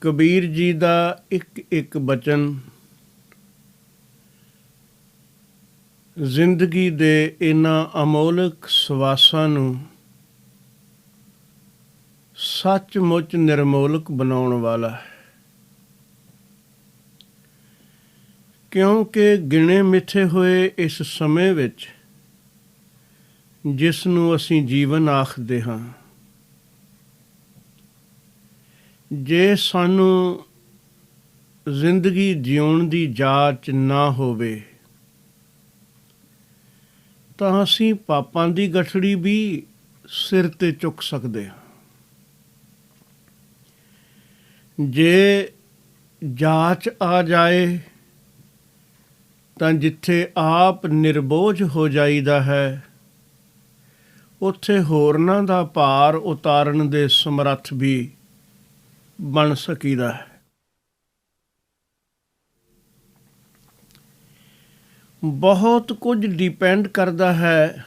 ਕਬੀਰ ਜੀ ਦਾ ਇੱਕ ਇੱਕ ਬਚਨ ਜ਼ਿੰਦਗੀ ਦੇ ਇਹਨਾਂ ਅਮੋਲਕ ਸਵਾਸਾਂ ਨੂੰ ਸੱਚਮੁੱਚ ਨਿਰਮੋਲਕ ਬਣਾਉਣ ਵਾਲਾ ਹੈ। ਕਿਉਂਕਿ ਗਿਣੇ ਮਿੱਥੇ ਹੋਏ ਇਸ ਸਮੇਂ ਵਿੱਚ ਜਿਸ ਨੂੰ ਅਸੀਂ ਜੀਵਨ ਆਖਦੇ ਹਾਂ, ਜੇ ਸਾਨੂੰ ਜ਼ਿੰਦਗੀ ਜਿਉਣ ਦੀ ਜਾਚ ਨਾ ਹੋਵੇ ਤਾਂ ਅਸੀਂ ਪਾਪਾਂ ਦੀ ਗਠੜੀ ਵੀ ਸਿਰ 'ਤੇ ਚੁੱਕ ਸਕਦੇ ਹਾਂ। ਜੇ ਜਾਚ ਆ ਜਾਏ ਤਾਂ ਜਿੱਥੇ ਆਪ ਨਿਰਬੋਝ ਹੋ ਜਾਈਦਾ ਹੈ, ਉੱਥੇ ਹੋਰਨਾਂ ਦਾ ਭਾਰ ਉਤਾਰਨ ਦੇ ਸਮਰੱਥ ਵੀ ਬਣ ਸਕੀਦਾ ਹੈ। ਬਹੁਤ ਕੁਝ ਡਿਪੈਂਡ ਕਰਦਾ ਹੈ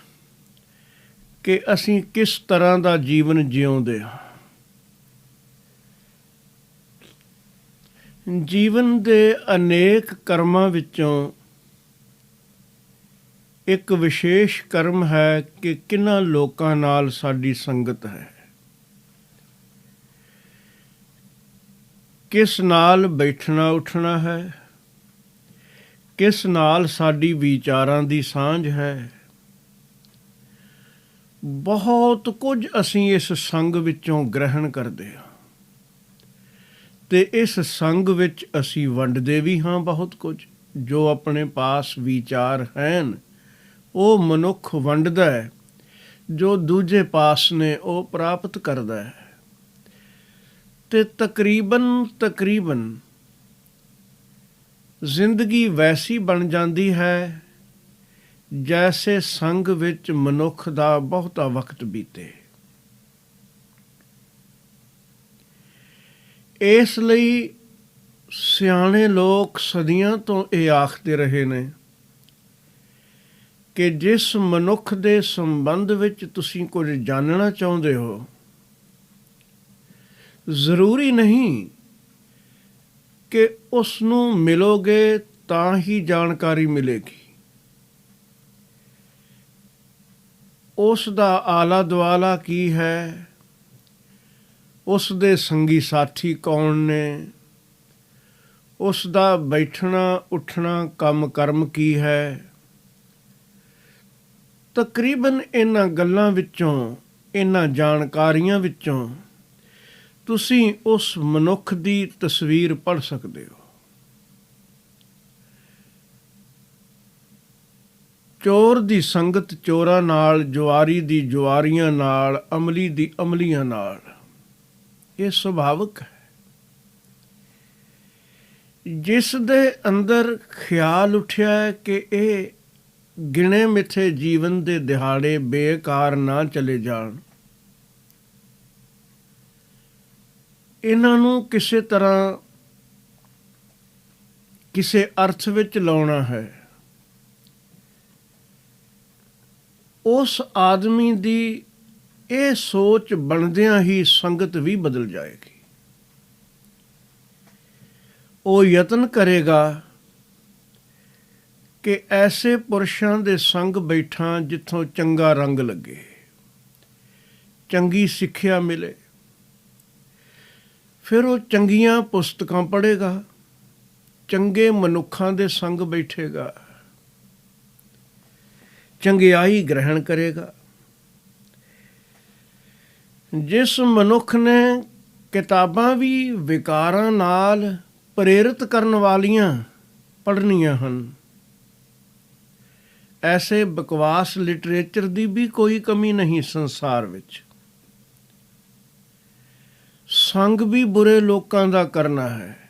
ਕਿ ਅਸੀਂ ਕਿਸ ਤਰ੍ਹਾਂ ਦਾ ਜੀਵਨ ਜਿਉਂਦੇ ਹਾਂ। ਜੀਵਨ ਦੇ ਅਨੇਕ ਕਰਮਾਂ ਵਿੱਚੋਂ ਇੱਕ ਵਿਸ਼ੇਸ਼ ਕਰਮ ਹੈ ਕਿ ਕਿਹਨਾਂ ਲੋਕਾਂ ਨਾਲ ਸਾਡੀ ਸੰਗਤ ਹੈ, ਕਿਸ ਨਾਲ ਬੈਠਣਾ ਉੱਠਣਾ ਹੈ, ਕਿਸ ਨਾਲ ਸਾਡੀ ਵਿਚਾਰਾਂ ਦੀ ਸਾਂਝ ਹੈ। ਬਹੁਤ ਕੁਝ ਅਸੀਂ ਇਸ ਸੰਗ ਵਿੱਚੋਂ ਗ੍ਰਹਿਣ ਕਰਦੇ ਹਾਂ ਤੇ ਇਸ ਸੰਗ ਵਿੱਚ ਅਸੀਂ ਵੰਡਦੇ ਵੀ ਹਾਂ ਬਹੁਤ ਕੁਝ। ਜੋ ਆਪਣੇ ਪਾਸ ਵਿਚਾਰ ਹਨ ਉਹ ਮਨੁੱਖ ਵੰਡਦਾ ਹੈ, ਜੋ ਦੂਜੇ ਪਾਸ ਨੇ ਉਹ ਪ੍ਰਾਪਤ ਕਰਦਾ ਹੈ। ਤੇ ਤਕਰੀਬਨ ਜ਼ਿੰਦਗੀ ਵੈਸੀ ਬਣ ਜਾਂਦੀ ਹੈ ਜੈਸੇ ਸੰਗ ਵਿੱਚ ਮਨੁੱਖ ਦਾ ਬਹੁਤਾ ਵਕਤ ਬੀਤੇ। ਇਸ ਲਈ ਸਿਆਣੇ ਲੋਕ ਸਦੀਆਂ ਤੋਂ ਇਹ ਆਖਦੇ ਰਹੇ ਨੇ ਕਿ ਜਿਸ ਮਨੁੱਖ ਦੇ ਸੰਬੰਧ ਵਿੱਚ ਤੁਸੀਂ ਕੁਝ ਜਾਣਨਾ ਚਾਹੁੰਦੇ ਹੋ, ਜ਼ਰੂਰੀ ਨਹੀਂ ਕਿ ਉਸ ਨੂੰ ਮਿਲੋਗੇ ਤਾਂ ਹੀ ਜਾਣਕਾਰੀ ਮਿਲੇਗੀ। ਉਸ ਦਾ ਆਲਾ ਦੁਆਲਾ ਕੀ ਹੈ, ਉਸ ਦੇ ਸੰਗੀ ਸਾਥੀ ਕੌਣ ਨੇ, ਉਸ ਦਾ ਬੈਠਣਾ ਉੱਠਣਾ ਕੰਮ ਕਰਮ ਕੀ ਹੈ, ਤਕਰੀਬਨ ਇਹਨਾਂ ਗੱਲਾਂ ਵਿੱਚੋਂ, ਇਹਨਾਂ ਜਾਣਕਾਰੀਆਂ ਵਿੱਚੋਂ ਤੁਸੀਂ ਉਸ ਮਨੁੱਖ ਦੀ ਤਸਵੀਰ ਪੜ੍ਹ ਸਕਦੇ ਹੋ। ਚੋਰ ਦੀ ਸੰਗਤ ਚੋਰਾਂ ਨਾਲ, ਜੁਆਰੀ ਦੀ ਜੁਆਰੀਆਂ ਨਾਲ, ਅਮਲੀ ਦੀ ਅਮਲੀਆਂ ਨਾਲ, ਇਹ ਸੁਭਾਵਿਕ ਹੈ। ਜਿਸ ਦੇ ਅੰਦਰ ਖਿਆਲ ਉੱਠਿਆ ਹੈ ਕਿ ਇਹ ਗਿਣੇ ਮਿੱਥੇ ਜੀਵਨ ਦੇ ਦਿਹਾੜੇ ਬੇਕਾਰ ਨਾ ਚਲੇ ਜਾਣ, ਇਹਨਾਂ ਨੂੰ ਕਿਸੇ ਤਰ੍ਹਾਂ ਕਿਸੇ ਅਰਥ ਵਿੱਚ ਲਾਉਣਾ ਹੈ, ਉਸ ਆਦਮੀ ਦੀ ਇਹ ਸੋਚ ਬਣਦਿਆਂ ਹੀ ਸੰਗਤ ਵੀ ਬਦਲ ਜਾਏਗੀ। ਉਹ ਯਤਨ ਕਰੇਗਾ ਕਿ ਐਸੇ ਪੁਰਸ਼ਾਂ ਦੇ ਸੰਗ ਬੈਠਾਂ ਜਿੱਥੋਂ ਚੰਗਾ ਰੰਗ ਲੱਗੇ, ਚੰਗੀ ਸਿੱਖਿਆ ਮਿਲੇ। ਫਿਰ ਉਹ ਚੰਗੀਆਂ ਪੁਸਤਕਾਂ ਪੜ੍ਹੇਗਾ, ਚੰਗੇ ਮਨੁੱਖਾਂ ਦੇ ਸੰਗ ਬੈਠੇਗਾ, ਚੰਗਿਆਈ ਗ੍ਰਹਿਣ ਕਰੇਗਾ। ਜਿਸ ਮਨੁੱਖ ਨੇ ਕਿਤਾਬਾਂ ਵੀ ਵਿਕਾਰਾਂ ਨਾਲ ਪ੍ਰੇਰਿਤ ਕਰਨ ਵਾਲੀਆਂ ਪੜ੍ਹਨੀਆਂ ਹਨ, ਐਸੇ ਬਕਵਾਸ ਲਿਟਰੇਚਰ ਦੀ ਵੀ ਕੋਈ ਕਮੀ ਨਹੀਂ ਸੰਸਾਰ ਵਿੱਚ। ਸੰਗ ਵੀ ਬੁਰੇ ਲੋਕਾਂ ਦਾ ਕਰਨਾ ਹੈ।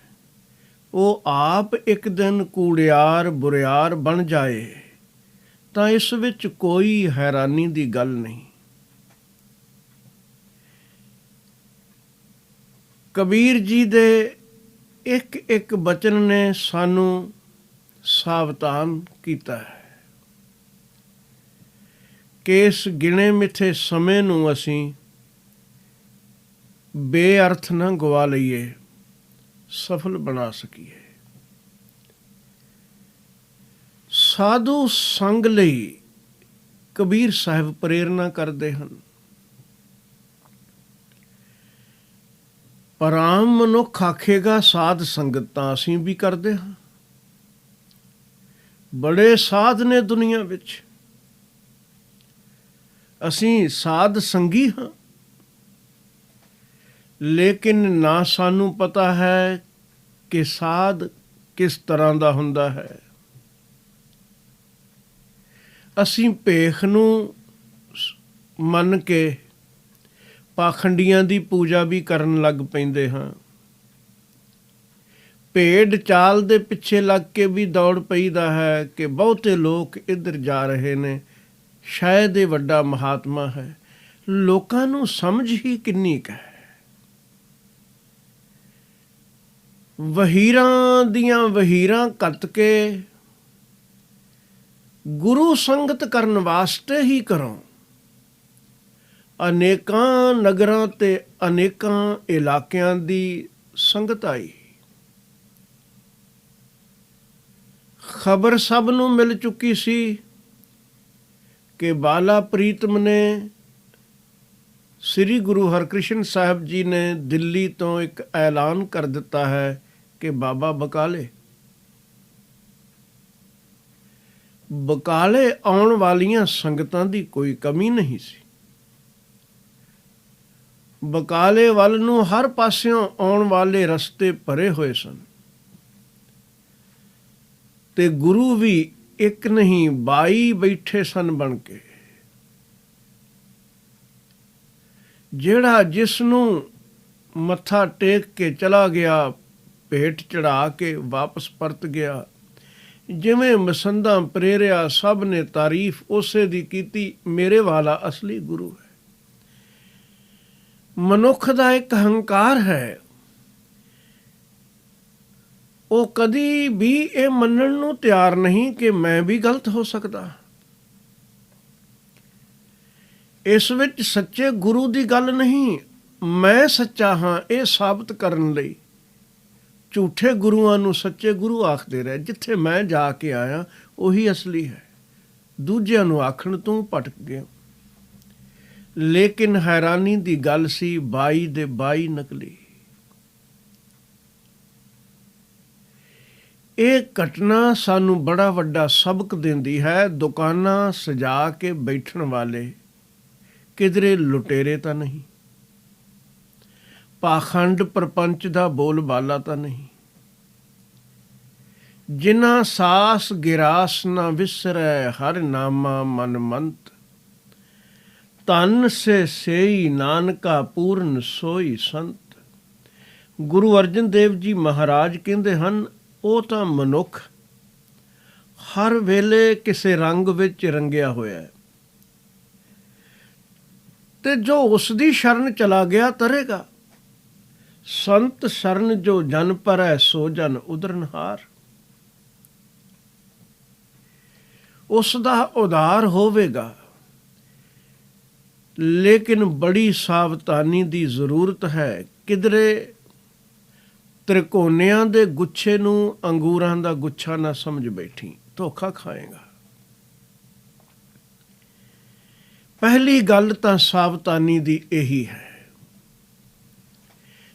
ਉਹ ਆਪ ਇੱਕ ਦਿਨ ਕੂੜਿਆਰ ਬੁਰਿਆਰ ਬਣ ਜਾਏ ਤਾਂ ਇਸ ਵਿੱਚ ਕੋਈ ਹੈਰਾਨੀ ਦੀ ਗੱਲ ਨਹੀਂ। ਕਬੀਰ ਜੀ ਦੇ ਇੱਕ ਇੱਕ ਬਚਨ ਨੇ ਸਾਨੂੰ ਸਾਵਧਾਨ ਕੀਤਾ ਹੈ ਕਿ ਇਸ ਗਿਣੇ ਮਿੱਥੇ ਸਮੇਂ ਨੂੰ ਅਸੀਂ ਬੇਅਰਥ ਨਾ ਗਵਾ ਲਈਏ, ਸਫਲ ਬਣਾ ਸਕੀਏ। ਸਾਧੂ ਸੰਗ ਲਈ ਕਬੀਰ ਸਾਹਿਬ ਪ੍ਰੇਰਨਾ ਕਰਦੇ ਹਨ। ਪਰ ਆਮ ਮਨੁੱਖ ਆਖੇਗਾ ਸਾਧ ਸੰਗਤ ਤਾਂ ਅਸੀਂ ਵੀ ਕਰਦੇ ਹਾਂ। ਬੜੇ ਸਾਧ ਨੇ ਦੁਨੀਆ ਵਿੱਚ, ਅਸੀਂ ਸਾਧ ਸੰਗੀ ਹਾਂ। ਲੇਕਿਨ ਨਾ ਸਾਨੂੰ ਪਤਾ ਹੈ ਕਿ ਸਾਧ ਕਿਸ ਤਰ੍ਹਾਂ ਦਾ ਹੁੰਦਾ ਹੈ। ਅਸੀਂ ਭੇਖ ਨੂੰ ਮੰਨ ਕੇ ਪਾਖੰਡੀਆਂ ਦੀ ਪੂਜਾ ਵੀ ਕਰਨ ਲੱਗ ਪੈਂਦੇ ਹਾਂ। ਭੇਡ ਚਾਲ ਦੇ ਪਿੱਛੇ ਲੱਗ ਕੇ ਵੀ ਦੌੜ ਪਈਦਾ ਹੈ ਕਿ ਬਹੁਤੇ ਲੋਕ ਇੱਧਰ ਜਾ ਰਹੇ ਨੇ, ਸ਼ਾਇਦ ਇਹ ਵੱਡਾ ਮਹਾਤਮਾ ਹੈ। ਲੋਕਾਂ ਨੂੰ ਸਮਝ ਹੀ ਕਿੰਨੀ ਕੁ ਹੈ। ਵਹੀਰਾਂ ਦੀਆਂ ਵਹੀਰਾਂ ਕੱਤ ਕੇ ਗੁਰੂ ਸੰਗਤ ਕਰਨ ਵਾਸਤੇ ਹੀ ਕਰੋ। ਅਨੇਕਾਂ ਨਗਰਾਂ ਤੇ ਅਨੇਕਾਂ ਇਲਾਕਿਆਂ ਦੀ ਸੰਗਤ ਆਈ। ਖਬਰ ਸਭ ਨੂੰ ਮਿਲ ਚੁੱਕੀ ਸੀ ਕਿ ਬਾਲਾ ਪ੍ਰੀਤਮ ਨੇ, ਸ੍ਰੀ ਗੁਰੂ ਹਰਕ੍ਰਿਸ਼ਨ ਸਾਹਿਬ ਜੀ ਨੇ ਦਿੱਲੀ ਤੋਂ ਇੱਕ ਐਲਾਨ ਕਰ ਦਿੱਤਾ ਹੈ ਕਿ ਬਾਬਾ ਬਕਾਲੇ ਆਉਣ ਵਾਲੀਆਂ ਸੰਗਤਾਂ ਦੀ ਕੋਈ ਕਮੀ ਨਹੀਂ ਸੀ। ਬਕਾਲੇ ਵੱਲ ਨੂੰ ਹਰ ਪਾਸਿਓਂ ਆਉਣ ਵਾਲੇ ਰਸਤੇ ਭਰੇ ਹੋਏ ਸਨ ਤੇ ਗੁਰੂ ਵੀ ਇੱਕ ਨਹੀਂ 22 ਬੈਠੇ ਸਨ ਬਣ ਕੇ। ਜਿਹੜਾ ਜਿਸ ਨੂੰ ਮੱਥਾ ਟੇਕ ਕੇ ਚਲਾ ਗਿਆ, ਭੇਟ ਚੜਾ ਕੇ ਵਾਪਸ ਪਰਤ ਗਿਆ। ਜਿਵੇਂ ਮਸੰਦਾਂ ਪ੍ਰੇਰਿਆ, ਸਭ ਨੇ ਤਾਰੀਫ ਉਸੇ ਦੀ ਕੀਤੀ, ਮੇਰੇ ਵਾਲਾ ਅਸਲੀ ਗੁਰੂ ਹੈ। ਮਨੁੱਖ ਦਾ ਇੱਕ ਹੰਕਾਰ ਹੈ, ਉਹ ਕਦੀ ਵੀ ਇਹ ਮੰਨਣ ਨੂੰ ਤਿਆਰ ਨਹੀਂ ਕਿ ਮੈਂ ਵੀ ਗਲਤ ਹੋ ਸਕਦਾ। ਇਸ ਵਿੱਚ ਸੱਚੇ ਗੁਰੂ ਦੀ ਗੱਲ ਨਹੀਂ, ਮੈਂ ਸੱਚਾ ਹਾਂ ਇਹ ਸਾਬਤ ਕਰਨ ਲਈ ਝੂਠੇ ਗੁਰੂਆਂ ਨੂੰ ਸੱਚੇ ਗੁਰੂ ਆਖਦੇ ਰਹੇ। ਜਿੱਥੇ ਮੈਂ ਜਾ ਕੇ ਆਇਆ ਉਹੀ ਅਸਲੀ ਹੈ, ਦੂਜਿਆਂ ਨੂੰ ਆਖਣ ਤੂੰ ਭਟਕ ਗਿਆ। ਲੇਕਿਨ ਹੈਰਾਨੀ ਦੀ ਗੱਲ ਸੀ, 22 ਦੇ 22 ਨਕਲੀ। ਇਹ ਘਟਨਾ ਸਾਨੂੰ ਬੜਾ ਵੱਡਾ ਸਬਕ ਦਿੰਦੀ ਹੈ। ਦੁਕਾਨਾਂ ਸਜਾ ਕੇ ਬੈਠਣ ਵਾਲੇ ਕਿਧਰੇ ਲੁਟੇਰੇ ਤਾਂ ਨਹੀਂ, ਪਾਖੰਡ ਪ੍ਰਪੰਚ ਦਾ ਬੋਲ ਬਾਲਾ ਤਾਂ ਨਹੀਂ। ਜਿਨ੍ਹਾਂ ਸਾਸ ਗਿਰਾਸ ਨਾ ਵਿਸਰੈ, ਹਰ ਨਾਮਾ ਮਨ ਮੰਤ, ਧਨ ਸੇ ਸੇਈ ਨਾਨਕਾ ਪੂਰਨ ਸੋਈ ਸੰਤ। ਗੁਰੂ ਅਰਜਨ ਦੇਵ ਜੀ ਮਹਾਰਾਜ ਕਹਿੰਦੇ ਹਨ, ਉਹ ਤਾਂ ਮਨੁੱਖ ਹਰ ਵੇਲੇ ਕਿਸੇ ਰੰਗ ਵਿੱਚ ਰੰਗਿਆ ਹੋਇਆ ਹੈ ਤੇ ਜੋ ਉਸ ਦੀ ਸ਼ਰਨ ਚਲਾ ਗਿਆ ਤਰੇਗਾ। ਸੰਤ ਸ਼ਰਨ ਜੋ ਜਨ ਪਰੈ, ਸੋ ਜਨ ਉਦਰਨਹਾਰ। ਉਸ ਦਾ ਉਧਾਰ ਹੋਵੇਗਾ, ਲੇਕਿਨ ਬੜੀ ਸਾਵਧਾਨੀ ਦੀ ਜ਼ਰੂਰਤ ਹੈ। ਕਿਧਰੇ ਤ੍ਰਿਕੋਣਿਆਂ ਦੇ ਗੁੱਛੇ ਨੂੰ ਅੰਗੂਰਾਂ ਦਾ ਗੁੱਛਾ ਨਾ ਸਮਝ ਬੈਠੀ, ਧੋਖਾ ਖਾਏਗਾ। ਪਹਿਲੀ ਗੱਲ ਤਾਂ ਸਾਵਧਾਨੀ ਦੀ ਇਹੀ ਹੈ,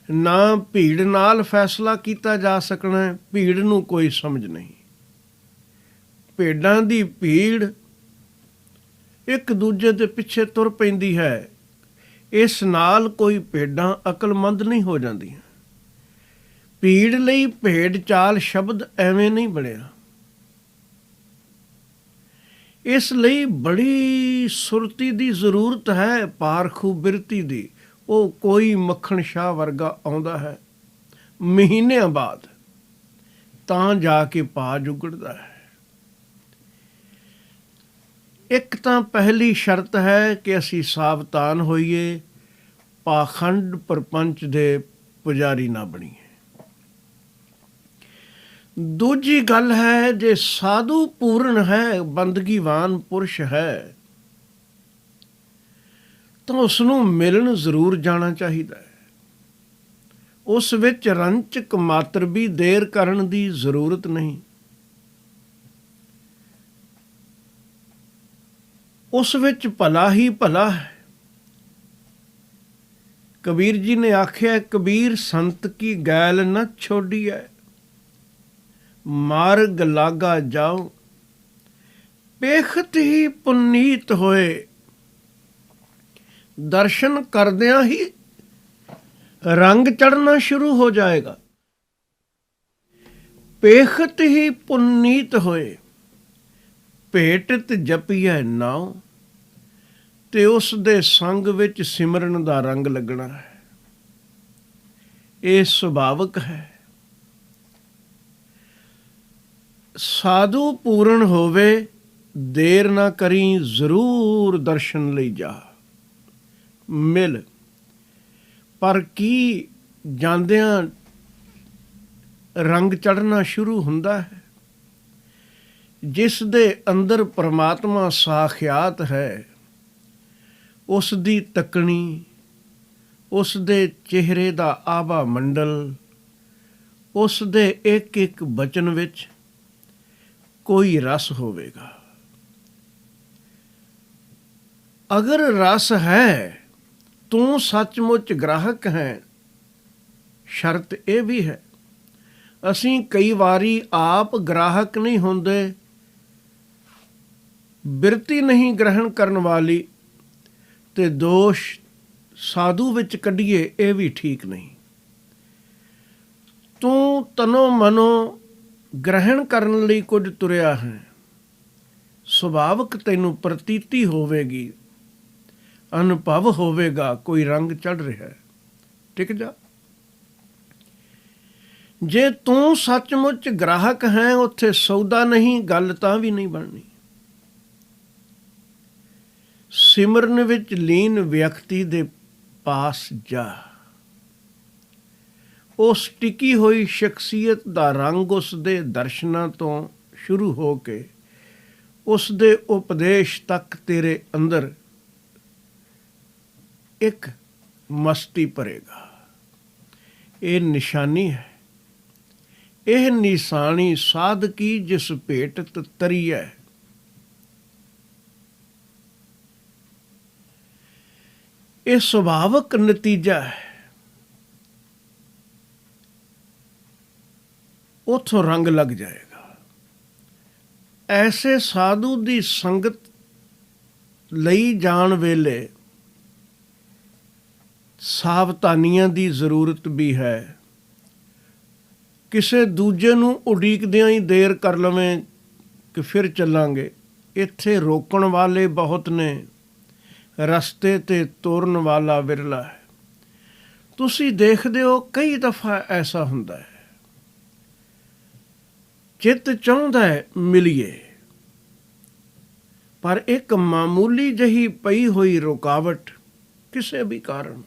ਨਾ ਭੀੜ ਨਾਲ ਫੈਸਲਾ ਕੀਤਾ ਜਾ ਸਕਣਾ। ਭੀੜ ਨੂੰ ਕੋਈ ਸਮਝ ਨਹੀਂ। ਭੇਡਾਂ ਦੀ ਭੀੜ ਇੱਕ ਦੂਜੇ ਦੇ ਪਿੱਛੇ ਤੁਰ ਪੈਂਦੀ ਹੈ। ਇਸ ਨਾਲ ਕੋਈ ਭੇਡਾਂ ਅਕਲਮੰਦ ਨਹੀਂ ਹੋ ਜਾਂਦੀਆਂ। ਭੀੜ ਲਈ ਭੇਡ ਚਾਲ ਸ਼ਬਦ ਐਵੇਂ ਨਹੀਂ ਬਣਿਆ। ਇਸ ਲਈ ਬੜੀ ਸੁਰਤੀ ਦੀ ਜ਼ਰੂਰਤ ਹੈ, ਪਾਰਖੂ ਬਿਰਤੀ ਦੀ। ਉਹ ਕੋਈ ਮੱਖਣ ਸ਼ਾਹ ਵਰਗਾ ਆਉਂਦਾ ਹੈ ਮਹੀਨਿਆਂ ਬਾਅਦ, ਤਾਂ ਜਾ ਕੇ ਪਾ ਜੁਗੜਦਾ ਹੈ। ਇੱਕ ਤਾਂ ਪਹਿਲੀ ਸ਼ਰਤ ਹੈ ਕਿ ਅਸੀਂ ਸਾਵਧਾਨ ਹੋਈਏ, ਪਾਖੰਡ ਪ੍ਰਪੰਚ ਦੇ ਪੁਜਾਰੀ ਨਾ ਬਣੀਏ। ਦੂਜੀ ਗੱਲ ਹੈ, ਜੇ ਸਾਧੂ ਪੂਰਨ ਹੈ, ਬੰਦਗੀਵਾਨ ਪੁਰਸ਼ ਹੈ, ਤਾਂ ਉਸ ਨੂੰ ਮਿਲਣ ਜ਼ਰੂਰ ਜਾਣਾ ਚਾਹੀਦਾ ਹੈ। ਉਸ ਵਿੱਚ ਰੰਚਕ ਮਾਤਰ ਵੀ ਦੇਰ ਕਰਨ ਦੀ ਜ਼ਰੂਰਤ ਨਹੀਂ। ਉਸ ਵਿੱਚ ਭਲਾ ਹੀ ਭਲਾ ਹੈ। ਕਬੀਰ ਜੀ ਨੇ ਆਖਿਆ, ਕਬੀਰ ਸੰਤ ਕੀ ਗੈਲ ਨ ਛੋਡੀਐ, ਮਾਰਗ ਲਾਗਾ ਜਾਓ, ਪੇਖਤ ਹੀ ਪੁਨੀਤ ਹੋਏ। ਦਰਸ਼ਨ ਕਰਦਿਆਂ ਹੀ ਰੰਗ ਚੜ੍ਹਨਾ ਸ਼ੁਰੂ ਹੋ ਜਾਏਗਾ। ਪੇਖਤ ਹੀ ਪੁਨੀਤ ਹੋਏ, ਭੇਟਤ ਜਪੀਐ ਨਾਉ, ਤੇ ਉਸ ਦੇ ਸੰਗ ਵਿੱਚ ਸਿਮਰਨ ਦਾ ਰੰਗ ਲੱਗਣਾ ਹੈ। ਇਹ ਸੁਭਾਵਿਕ ਹੈ। ਸਾਧੂ ਪੂਰਨ ਹੋਵੇ, ਦੇਰ ਨਾ ਕਰੀ, ਜ਼ਰੂਰ ਦਰਸ਼ਨ ਲਈ ਜਾ, ਮਿਲ। ਪਰ ਕੀ ਜਾਂਦਿਆਂ ਰੰਗ ਚੜ੍ਹਨਾ ਸ਼ੁਰੂ ਹੁੰਦਾ ਹੈ। ਜਿਸ ਦੇ ਅੰਦਰ ਪਰਮਾਤਮਾ ਸਾਖਿਆਤ ਹੈ, ਉਸ ਦੀ ਤੱਕਣੀ, ਉਸ ਦੇ ਚਿਹਰੇ ਦਾ ਆਭਾ ਮੰਡਲ, ਉਸ ਦੇ ਇੱਕ ਇੱਕ ਬਚਨ ਵਿੱਚ ਕੋਈ ਰਸ ਹੋਵੇਗਾ। ਅਗਰ ਰਸ ਹੈ, ਤੂੰ ਸੱਚਮੁੱਚ ਗ੍ਰਾਹਕ ਹੈ। ਸ਼ਰਤ ਇਹ ਵੀ ਹੈ, ਅਸੀਂ ਕਈ ਵਾਰੀ ਆਪ ਗ੍ਰਾਹਕ ਨਹੀਂ ਹੁੰਦੇ, ਬਿਰਤੀ ਨਹੀਂ ਗ੍ਰਹਿਣ ਕਰਨ ਵਾਲੀ, ਤੇ ਦੋਸ਼ ਸਾਧੂ ਵਿੱਚ ਕੱਢੀਏ, ਇਹ ਵੀ ਠੀਕ ਨਹੀਂ। ਤੂੰ ਤਨੋ ਮਨੋ ਗ੍ਰਹਿਣ ਕਰਨ ਲਈ ਕੁਝ ਤੁਰਿਆ ਹੈ, ਸੁਭਾਵਿਕ ਤੈਨੂੰ ਪ੍ਰਤੀਤੀ ਹੋਵੇਗੀ, ਅਨੁਭਵ ਹੋਵੇਗਾ, ਕੋਈ ਰੰਗ ਚੜ੍ਹ ਰਿਹਾ ਹੈ। ਟਿਕ ਜਾ। ਜੇ ਤੂੰ ਸੱਚਮੁੱਚ ਗ੍ਰਾਹਕ ਹੈ, ਉੱਥੇ ਸੌਦਾ ਨਹੀਂ, ਗੱਲ ਤਾਂ ਵੀ ਨਹੀਂ ਬਣਨੀ। ਸਿਮਰਨ ਵਿੱਚ ਲੀਨ ਵਿਅਕਤੀ ਦੇ ਪਾਸ ਜਾ। ਉਸ ਟਿਕੀ ਹੋਈ ਸ਼ਖਸੀਅਤ ਦਾ ਰੰਗ ਉਸ ਦੇ ਦਰਸ਼ਨਾਂ ਤੋਂ ਸ਼ੁਰੂ ਹੋ ਕੇ ਉਸ ਦੇ ਉਪਦੇਸ਼ ਤੱਕ ਤੇਰੇ ਅੰਦਰ ਇੱਕ ਮਸਤੀ ਭਰੇਗਾ। ਇਹ ਨਿਸ਼ਾਨੀ ਹੈ। ਇਹ ਨਿਸ਼ਾਨੀ ਸਾਧਕੀ ਜਿਸ ਭੇਟਤ ਤਰੀਐ। ਇਹ ਸੁਭਾਵਿਕ ਨਤੀਜਾ ਹੈ। ਉੱਥੋਂ ਰੰਗ ਲੱਗ ਜਾਏਗਾ। ਐਸੇ ਸਾਧੂ ਦੀ ਸੰਗਤ ਲਈ ਜਾਣ ਵੇਲੇ ਸਾਵਧਾਨੀਆਂ ਦੀ ਜ਼ਰੂਰਤ ਵੀ ਹੈ। ਕਿਸੇ ਦੂਜੇ ਨੂੰ ਉਡੀਕਦਿਆਂ ਹੀ ਦੇਰ ਕਰ ਲਵੇਂ ਕਿ ਫਿਰ ਚੱਲਾਂਗੇ, ਇੱਥੇ ਰੋਕਣ ਵਾਲੇ ਬਹੁਤ ਨੇ, ਰਸਤੇ 'ਤੇ ਤੁਰਨ ਵਾਲਾ ਵਿਰਲਾ ਹੈ। ਤੁਸੀਂ ਦੇਖਦੇ ਹੋ ਕਈ ਦਫਾ ਐਸਾ ਹੁੰਦਾ ਹੈ, ਚਿੱਤ ਚਾਹੁੰਦਾ ਹੈ ਮਿਲੀਏ, ਪਰ ਇੱਕ ਮਾਮੂਲੀ ਜਿਹੀ ਪਈ ਹੋਈ ਰੁਕਾਵਟ ਕਿਸੇ ਵੀ ਕਾਰਨ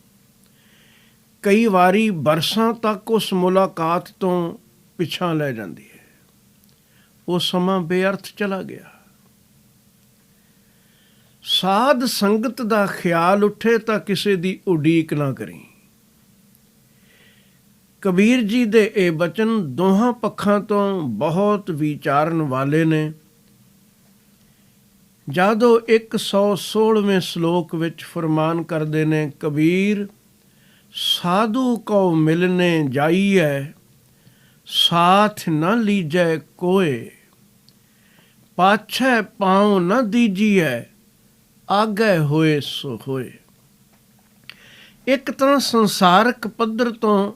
ਕਈ ਵਾਰੀ ਬਰਸਾਂ ਤੱਕ ਉਸ ਮੁਲਾਕਾਤ ਤੋਂ ਪਿੱਛਾ ਲੈ ਜਾਂਦੀ ਹੈ। ਉਹ ਸਮਾਂ ਬੇਅਰਥ ਚਲਾ ਗਿਆ। ਸਾਧ ਸੰਗਤ ਦਾ ਖਿਆਲ ਉੱਠੇ ਤਾਂ ਕਿਸੇ ਦੀ ਉਡੀਕ ਨਾ ਕਰੀ। ਕਬੀਰ ਜੀ ਦੇ ਇਹ ਬਚਨ ਦੋਹਾਂ ਪੱਖਾਂ ਤੋਂ ਬਹੁਤ ਵਿਚਾਰਨ ਵਾਲੇ ਨੇ। ਜਦੋਂ 116ਵੇਂ ਸ਼ਲੋਕ ਵਿੱਚ ਫਰਮਾਨ ਕਰਦੇ ਨੇ, ਕਬੀਰ ਸਾਧੂ ਕਉ ਮਿਲਨੇ ਜਾਈਐ, ਸਾਥ ਨ ਲੀਜੈ ਕੋਏ, ਪਾਛੈ ਪਾਉ ਨ ਦੀਜੀਐ, ਆਗੇ ਹੋਏ ਸੋ ਹੋਏ। ਇੱਕ ਤਾਂ ਸੰਸਾਰਕ ਪੱਧਰ ਤੋਂ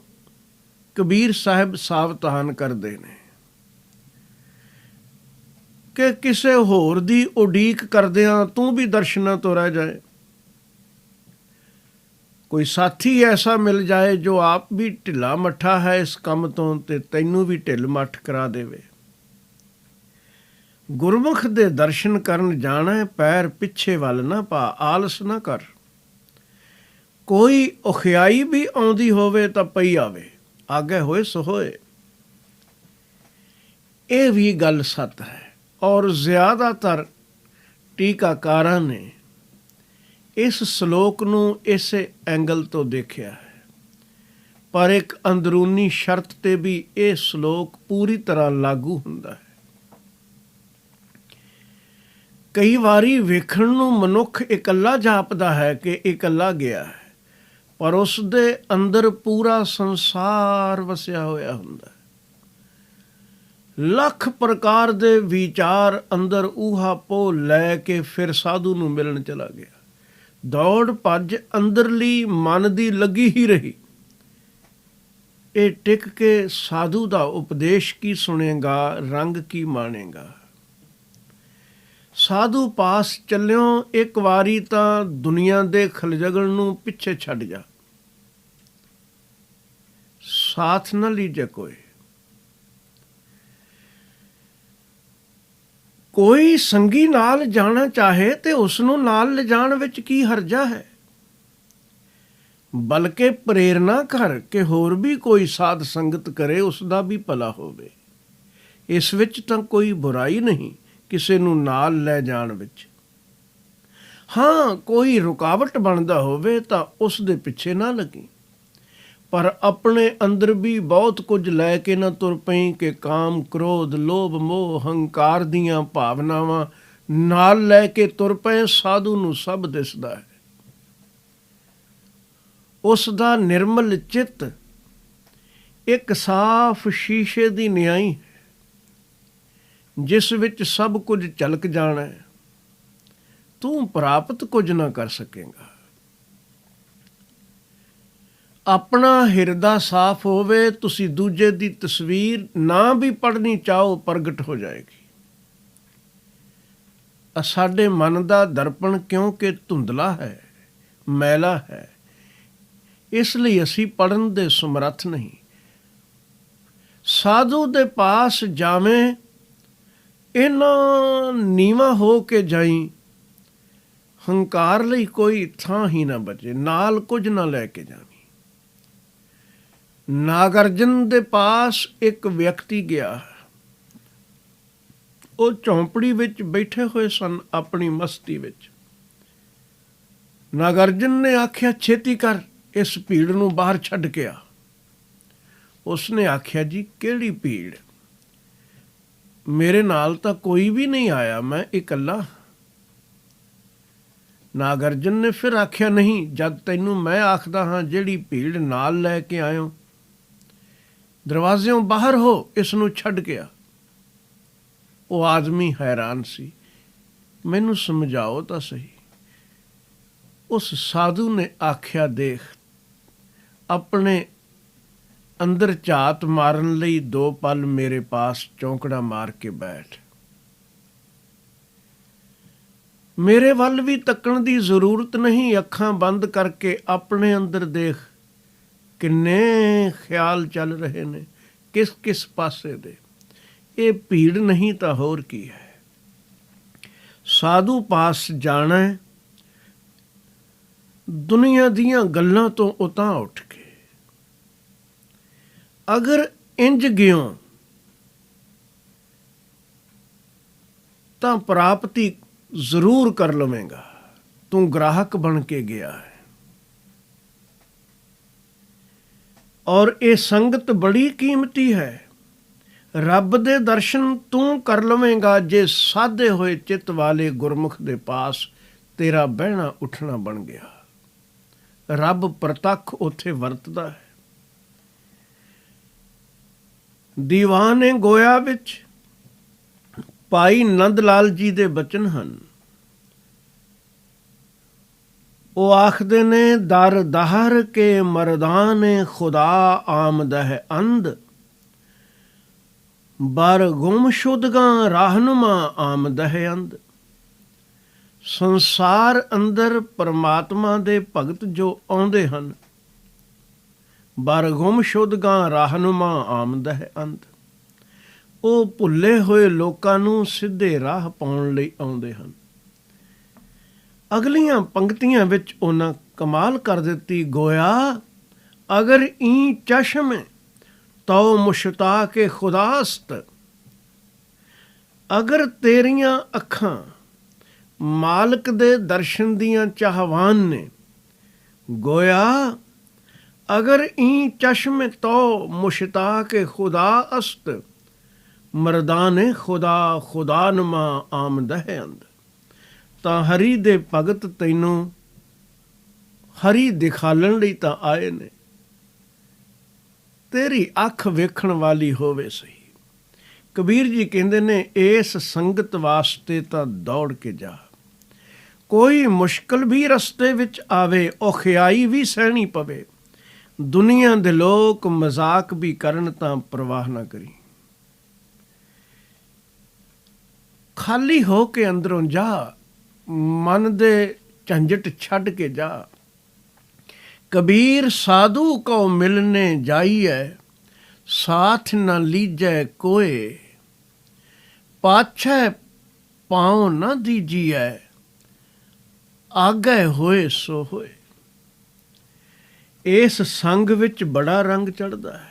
ਕਬੀਰ ਸਾਹਿਬ ਸਾਵਧਾਨ ਕਰਦੇ ਨੇ ਕਿ ਕਿਸੇ ਹੋਰ ਦੀ ਉਡੀਕ ਕਰਦਿਆਂ ਤੂੰ ਵੀ ਦਰਸ਼ਨਾਂ ਤੋਂ ਰਹਿ ਜਾਏ। ਕੋਈ ਸਾਥੀ ਐਸਾ ਮਿਲ ਜਾਏ ਜੋ ਆਪ ਵੀ ਢਿੱਲਾ ਮੱਠਾ ਹੈ ਇਸ ਕੰਮ ਤੋਂ, ਤੇ ਤੈਨੂੰ ਵੀ ਢਿੱਲ ਮੱਠ ਕਰਾ ਦੇਵੇ। ਗੁਰਮੁਖ ਦੇ ਦਰਸ਼ਨ ਕਰਨ ਜਾਣਾ, ਪੈਰ ਪਿੱਛੇ ਵੱਲ ਨਾ ਪਾ, ਆਲਸ ਨਾ ਕਰ। ਕੋਈ ਔਖਿਆਈ ਵੀ ਆਉਂਦੀ ਹੋਵੇ ਤਾਂ ਪਈ ਆਵੇ, ਆਗੇ ਹੋਏ ਸੋ ਹੋਏ। ਇਹ ਵੀ ਗੱਲ ਸੱਤ ਹੈ। ਔਰ ਜ਼ਿਆਦਾਤਰ ਟੀਕਾਕਾਰਾਂ ਨੇ ਇਸ ਸ਼ਲੋਕ ਨੂੰ ਇਸੇ ਐਂਗਲ ਤੋਂ ਦੇਖਿਆ ਹੈ। ਪਰ ਇੱਕ ਅੰਦਰੂਨੀ ਸ਼ਰਤ ਤੇ ਵੀ ਇਹ ਸ਼ਲੋਕ ਪੂਰੀ ਤਰ੍ਹਾਂ ਲਾਗੂ ਹੁੰਦਾ ਹੈ। ਕਈ ਵਾਰੀ ਵੇਖਣ ਨੂੰ ਮਨੁੱਖ ਇਕੱਲਾ ਜਾਪਦਾ ਹੈ ਕਿ ਇਕੱਲਾ ਗਿਆ ਹੈ, ਪਰ ਉਸ ਦੇ ਅੰਦਰ ਪੂਰਾ ਸੰਸਾਰ ਵਸਿਆ ਹੋਇਆ ਹੁੰਦਾ ਹੈ। ਲੱਖ ਪ੍ਰਕਾਰ ਦੇ ਵਿਚਾਰ ਅੰਦਰ ਊਹਾ ਪੋਹ ਲੈ ਕੇ ਫਿਰ ਸਾਧੂ ਨੂੰ ਮਿਲਣ ਚਲਾ ਗਿਆ। ਦੌੜ ਭੱਜ ਅੰਦਰਲੀ ਮਨ ਦੀ ਲੱਗੀ ਹੀ ਰਹੀ। ਇਹ ਟਿਕ ਕੇ ਸਾਧੂ ਦਾ ਉਪਦੇਸ਼ ਕੀ ਸੁਣੇਗਾ, ਰੰਗ ਕੀ ਮਾਣੇਗਾ। ਸਾਧੂ ਪਾਸ ਚੱਲਿਓ ਇੱਕ ਵਾਰੀ ਤਾਂ ਦੁਨੀਆ ਦੇ ਖਲਜਗਲ ਨੂੰ ਪਿੱਛੇ ਛੱਡ ਜਾ। ਸਾਥ ਨਾ ਲੀਜੇ ਕੋਈ ਸੰਗੀ ਨਾਲ ਜਾਣਾ ਚਾਹੇ ਤੇ ਉਸ ਨੂੰ ਨਾਲ ਲਿਜਾਣ ਵਿੱਚ ਕੀ ਹਰਜਾ ਹੈ। ਬਲਕਿ ਪ੍ਰੇਰਨਾ ਕਰ ਕਿ ਹੋਰ ਵੀ ਕੋਈ ਸਾਧ ਸੰਗਤ ਕਰੇ, ਉਸ ਦਾ ਵੀ ਭਲਾ ਹੋਵੇ। ਇਸ ਵਿੱਚ ਤਾਂ ਕੋਈ ਬੁਰਾਈ ਨਹੀਂ ਕਿਸੇ ਨੂੰ ਨਾਲ ਲੈ ਜਾਣ ਵਿੱਚ। ਹਾਂ, ਕੋਈ ਰੁਕਾਵਟ ਬਣਦਾ ਹੋਵੇ ਤਾਂ ਉਸ ਦੇ ਪਿੱਛੇ ਨਾ ਲੱਗੀ, ਪਰ ਆਪਣੇ ਅੰਦਰ ਵੀ ਬਹੁਤ ਕੁਝ ਲੈ ਕੇ ਨਾ ਤੁਰ ਪਈ ਕਿ ਕਾਮ, ਕ੍ਰੋਧ, ਲੋਭ, ਮੋਹ, ਹੰਕਾਰ ਦੀਆਂ ਭਾਵਨਾਵਾਂ ਨਾਲ ਲੈ ਕੇ ਤੁਰ ਪਏ। ਸਾਧੂ ਨੂੰ ਸਭ ਦਿਸਦਾ ਹੈ। ਉਸ ਦਾ ਨਿਰਮਲ ਚਿੱਤ ਇੱਕ ਸਾਫ਼ ਸ਼ੀਸ਼ੇ ਦੀ ਨਿਆਈ ਹੈ, ਜਿਸ ਵਿੱਚ ਸਭ ਕੁਝ ਝਲਕ ਜਾਣਾ ਹੈ। ਤੂੰ ਪ੍ਰਾਪਤ ਕੁਝ ਨਾ ਕਰ ਸਕੇਗਾ। ਆਪਣਾ ਹਿਰਦਾ ਸਾਫ਼ ਹੋਵੇ, ਤੁਸੀਂ ਦੂਜੇ ਦੀ ਤਸਵੀਰ ਨਾ ਵੀ ਪੜ੍ਹਨੀ ਚਾਹੋ, ਪ੍ਰਗਟ ਹੋ ਜਾਏਗੀ। ਸਾਡੇ ਮਨ ਦਾ ਦਰਪਣ ਕਿਉਂਕਿ ਧੁੰਦਲਾ ਹੈ, ਮੈਲਾ ਹੈ, ਇਸ ਲਈ ਅਸੀਂ ਪੜ੍ਹਨ ਦੇ ਸਮਰੱਥ ਨਹੀਂ। ਸਾਧੂ ਦੇ ਪਾਸ ਜਾਵੇਂ, ਇਹਨਾਂ ਨੀਵਾਂ ਹੋ ਕੇ ਜਾਈ। ਹੰਕਾਰ ਲਈ ਕੋਈ ਥਾਂ ਹੀ ਨਾ ਬਚੇ, ਨਾਲ ਕੁਝ ਨਾ ਲੈ ਕੇ ਜਾਵੀਂ। ਨਾਗਰਜਨ ਦੇ ਪਾਸ ਇੱਕ ਵਿਅਕਤੀ ਗਿਆ। ਉਹ ਝੌਂਪੜੀ ਵਿੱਚ ਬੈਠੇ ਹੋਏ ਸਨ ਆਪਣੀ ਮਸਤੀ ਵਿੱਚ। ਨਾਗਰਜਨ ਨੇ ਆਖਿਆ, ਛੇਤੀ ਕਰ, ਇਸ ਭੀੜ ਨੂੰ ਬਾਹਰ ਛੱਡ ਕੇ ਆ। ਉਸਨੇ ਆਖਿਆ, ਜੀ ਕਿਹੜੀ ਭੀੜ? ਮੇਰੇ ਨਾਲ ਤਾਂ ਕੋਈ ਵੀ ਨਹੀਂ ਆਇਆ, ਮੈਂ ਇਕੱਲਾ। ਨਾਗਰਜਨ ਨੇ ਫਿਰ ਆਖਿਆ, ਨਹੀਂ, ਜਦ ਤੈਨੂੰ ਮੈਂ ਆਖਦਾ ਹਾਂ ਜਿਹੜੀ ਭੀੜ ਨਾਲ ਲੈ ਕੇ ਆਇਓ, ਦਰਵਾਜ਼ਿਓਂ ਬਾਹਰ ਹੋ, ਇਸ ਨੂੰ ਛੱਡ ਕੇ ਆ। ਉਹ ਆਦਮੀ ਹੈਰਾਨ ਸੀ। ਮੈਨੂੰ ਸਮਝਾਓ ਤਾਂ ਸਹੀ। ਉਸ ਸਾਧੂ ਨੇ ਆਖਿਆ, ਦੇਖ, ਆਪਣੇ ਅੰਦਰ ਝਾਤ ਮਾਰਨ ਲਈ 2 ਪਲ ਮੇਰੇ ਪਾਸ ਚੌਂਕੜਾ ਮਾਰ ਕੇ ਬੈਠ। ਮੇਰੇ ਵੱਲ ਵੀ ਤੱਕਣ ਦੀ ਜ਼ਰੂਰਤ ਨਹੀਂ। ਅੱਖਾਂ ਬੰਦ ਕਰਕੇ ਆਪਣੇ ਅੰਦਰ ਦੇਖ, ਕਿੰਨੇ ਖਿਆਲ ਚੱਲ ਰਹੇ ਨੇ, ਕਿਸ ਕਿਸ ਪਾਸੇ ਦੇ। ਇਹ ਭੀੜ ਨਹੀਂ ਤਾਂ ਹੋਰ ਕੀ ਹੈ। ਸਾਧੂ ਪਾਸ ਜਾਣਾ ਦੁਨੀਆ ਦੀਆਂ ਗੱਲਾਂ ਤੋਂ ਉਤਾਂਹ ਉੱਠ ਕੇ। ਅਗਰ ਇੰਜ ਗਿਓ ਤਾਂ ਪ੍ਰਾਪਤੀ ਜ਼ਰੂਰ ਕਰ ਲਵੇਂਗਾ। ਤੂੰ ਗ੍ਰਾਹਕ ਬਣ ਕੇ ਗਿਆ ਹੈ। ਔਰ ਇਹ ਸੰਗਤ ਬੜੀ ਕੀਮਤੀ ਹੈ। ਰੱਬ ਦੇ ਦਰਸ਼ਨ ਤੂੰ ਕਰ ਲਵੇਂਗਾ ਜੇ ਸਾਧੇ ਹੋਏ ਚਿੱਤ ਵਾਲੇ ਗੁਰਮੁਖ ਦੇ ਪਾਸ ਤੇਰਾ ਬਹਿਣਾ ਉੱਠਣਾ ਬਣ ਗਿਆ। ਰੱਬ ਪ੍ਰਤੱਖ ਉੱਥੇ ਵਰਤਦਾ ਹੈ। ਦੀਵਾਨ ਗੋਇਆ ਵਿੱਚ ਭਾਈ ਨੰਦ ਲਾਲ ਜੀ ਦੇ ਬਚਨ ਹਨ। ਉਹ ਆਖਦੇ ਨੇ, ਦਰ ਦਹਰ ਕੇ ਮਰਦਾਨ ਖੁਦਾ ਆਮਦਹ ਅੰਧ, ਬਰ ਗੁੰਮਸ਼ੁਦਗਾਂ ਰਾਹਨੁਮਾ ਆਮਦਹ ਅੰਧ। ਸੰਸਾਰ ਅੰਦਰ ਪਰਮਾਤਮਾ ਦੇ ਭਗਤ ਜੋ ਆਉਂਦੇ ਹਨ, ਬਰ ਗੁੰਮਸ਼ੁਦਗਾਂ ਰਾਹਨੁਮਾ ਆਮਦਹ ਅੰਧ। ਉਹ ਭੁੱਲੇ ਹੋਏ ਲੋਕਾਂ ਨੂੰ ਸਿੱਧੇ ਰਾਹ ਪਾਉਣ ਲਈ ਆਉਂਦੇ ਹਨ। ਅਗਲੀਆਂ ਪੰਕਤੀਆਂ ਵਿੱਚ ਉਹਨਾਂ ਕਮਾਲ ਕਰ ਦਿੱਤੀ। ਗੋਇਆ ਅਗਰ ਈ ਚਸ਼ਮ ਤੋ ਮੁਸ਼ਤਾਕ ਖੁਦਾਸਤ। ਅਗਰ ਤੇਰੀਆਂ ਅੱਖਾਂ ਮਾਲਕ ਦੇ ਦਰਸ਼ਨ ਦੀਆਂ ਚਾਹਵਾਨ ਨੇ, ਗੋਇਆ अगर ई चश्म तो मुश्ताक खुदा अस्त, मरदाने खुदा खुदा नमा आमद है अंद। ਤਾਂ ਹਰੀ ਦੇ ਭਗਤ ਤੈਨੂੰ ਹਰੀ ਦਿਖਾਲਣ ਲਈ ਤਾਂ ਆਏ ਨੇ, ਤੇਰੀ ਅੱਖ ਵੇਖਣ ਵਾਲੀ ਹੋਵੇ ਸਹੀ। ਕਬੀਰ ਜੀ ਕਹਿੰਦੇ ਨੇ ਇਸ ਸੰਗਤ ਵਾਸਤੇ ਤਾਂ ਦੌੜ ਕੇ ਜਾ। ਕੋਈ ਮੁਸ਼ਕਲ ਵੀ ਰਸਤੇ ਵਿੱਚ ਆਵੇ, ਔਖਿਆਈ ਵੀ ਸਹਿਣੀ ਪਵੇ, ਦੁਨੀਆ ਦੇ ਲੋਕ ਮਜ਼ਾਕ ਵੀ ਕਰਨ ਤਾਂ ਪਰਵਾਹ ਨਾ ਕਰੀ। ਖਾਲੀ ਹੋ ਕੇ ਅੰਦਰੋਂ ਜਾ, ਮਨ ਦੇ ਝੰਜਟ ਛੱਡ ਕੇ ਜਾ। ਕਬੀਰ ਸਾਧੂ ਕੋ ਮਿਲਨੇ ਜਾਈਐ, ਸਾਥ ਨਾ ਲੀਜੈ ਕੋਏ, ਪਾਛੈ ਪਾਉ ਨਾ ਦੀਜੀਐ, ਆਗੇ ਹੋਏ ਸੋ ਹੋਏ। ਇਸ ਸੰਗ ਵਿੱਚ ਬੜਾ ਰੰਗ ਚੜ੍ਹਦਾ ਹੈ।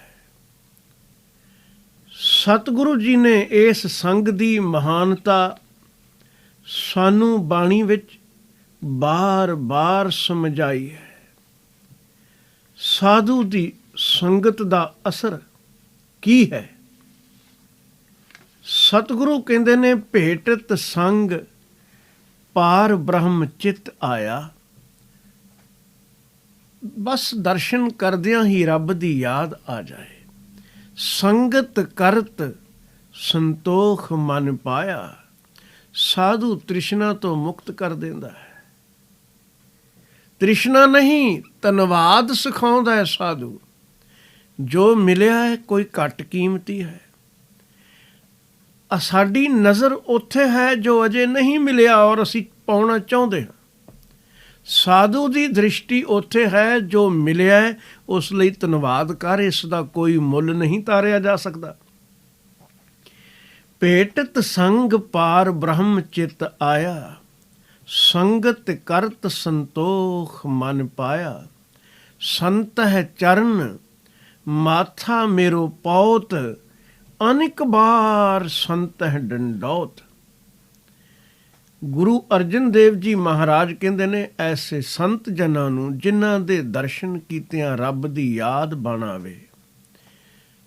ਸਤਿਗੁਰੂ ਜੀ ਨੇ ਇਸ ਸੰਗ ਦੀ ਮਹਾਨਤਾ ਸਾਨੂੰ ਬਾਣੀ ਵਿੱਚ ਬਾਰ-ਬਾਰ ਸਮਝਾਈ ਹੈ। ਸਾਧੂ ਦੀ ਸੰਗਤ ਦਾ ਅਸਰ ਕੀ ਹੈ? ਸਤਿਗੁਰੂ ਕਹਿੰਦੇ ਨੇ ਭੇਟਤ ਸੰਗ ਪਾਰ ਬ੍ਰਹਮ ਚਿਤ ਆਇਆ। ਬਸ ਦਰਸ਼ਨ ਕਰਦਿਆਂ ਹੀ ਰੱਬ ਦੀ ਯਾਦ ਆ ਜਾਏ। ਸੰਗਤ ਕਰਤ ਸੰਤੋਖ ਮਨ ਪਾਇਆ। ਸਾਧੂ ਤ੍ਰਿਸ਼ਨਾ ਤੋਂ ਮੁਕਤ ਕਰ ਦਿੰਦਾ ਹੈ। ਤ੍ਰਿਸ਼ਨਾ ਨਹੀਂ, ਧੰਨਵਾਦ ਸਿਖਾਉਂਦਾ ਹੈ ਸਾਧੂ। ਜੋ ਮਿਲਿਆ ਹੈ ਕੋਈ ਘੱਟ ਕੀਮਤੀ ਹੈ। ਸਾਡੀ ਨਜ਼ਰ ਉੱਥੇ ਹੈ ਜੋ ਅਜੇ ਨਹੀਂ ਮਿਲਿਆ ਔਰ ਅਸੀਂ ਪਾਉਣਾ ਚਾਹੁੰਦੇ ਹਾਂ। ਸਾਧੂ ਦੀ ਦ੍ਰਿਸ਼ਟੀ ਉੱਥੇ ਹੈ ਜੋ ਮਿਲਿਆ ਹੈ, ਉਸ ਲਈ ਧੰਨਵਾਦ ਕਰ। ਇਸ ਦਾ ਕੋਈ ਮੁੱਲ ਨਹੀਂ ਤਾਰਿਆ ਜਾ ਸਕਦਾ। ਭੇਟਤ ਸੰਗ ਪਾਰ ਬ੍ਰਹਮ ਚਿਤ ਆਇਆ, ਸੰਗਤ ਕਰਤ ਸੰਤੋਖ ਮਨ ਪਾਇਆ। ਸੰਤ ਹੈ ਚਰਨ ਮਾਥਾ ਮੇਰੋ ਪੌਤ, ਅਨੇਕ ਬਾਰ ਸੰਤ ਹੈ ਡੰਡੌਤ। ਗੁਰੂ ਅਰਜਨ ਦੇਵ ਜੀ ਮਹਾਰਾਜ ਕਹਿੰਦੇ ਨੇ ਐਸੇ ਸੰਤ ਜਨਾਂ ਨੂੰ ਜਿਨ੍ਹਾਂ ਦੇ ਦਰਸ਼ਨ ਕੀਤਿਆਂ ਰੱਬ ਦੀ ਯਾਦ ਬਣ ਆਵੇ,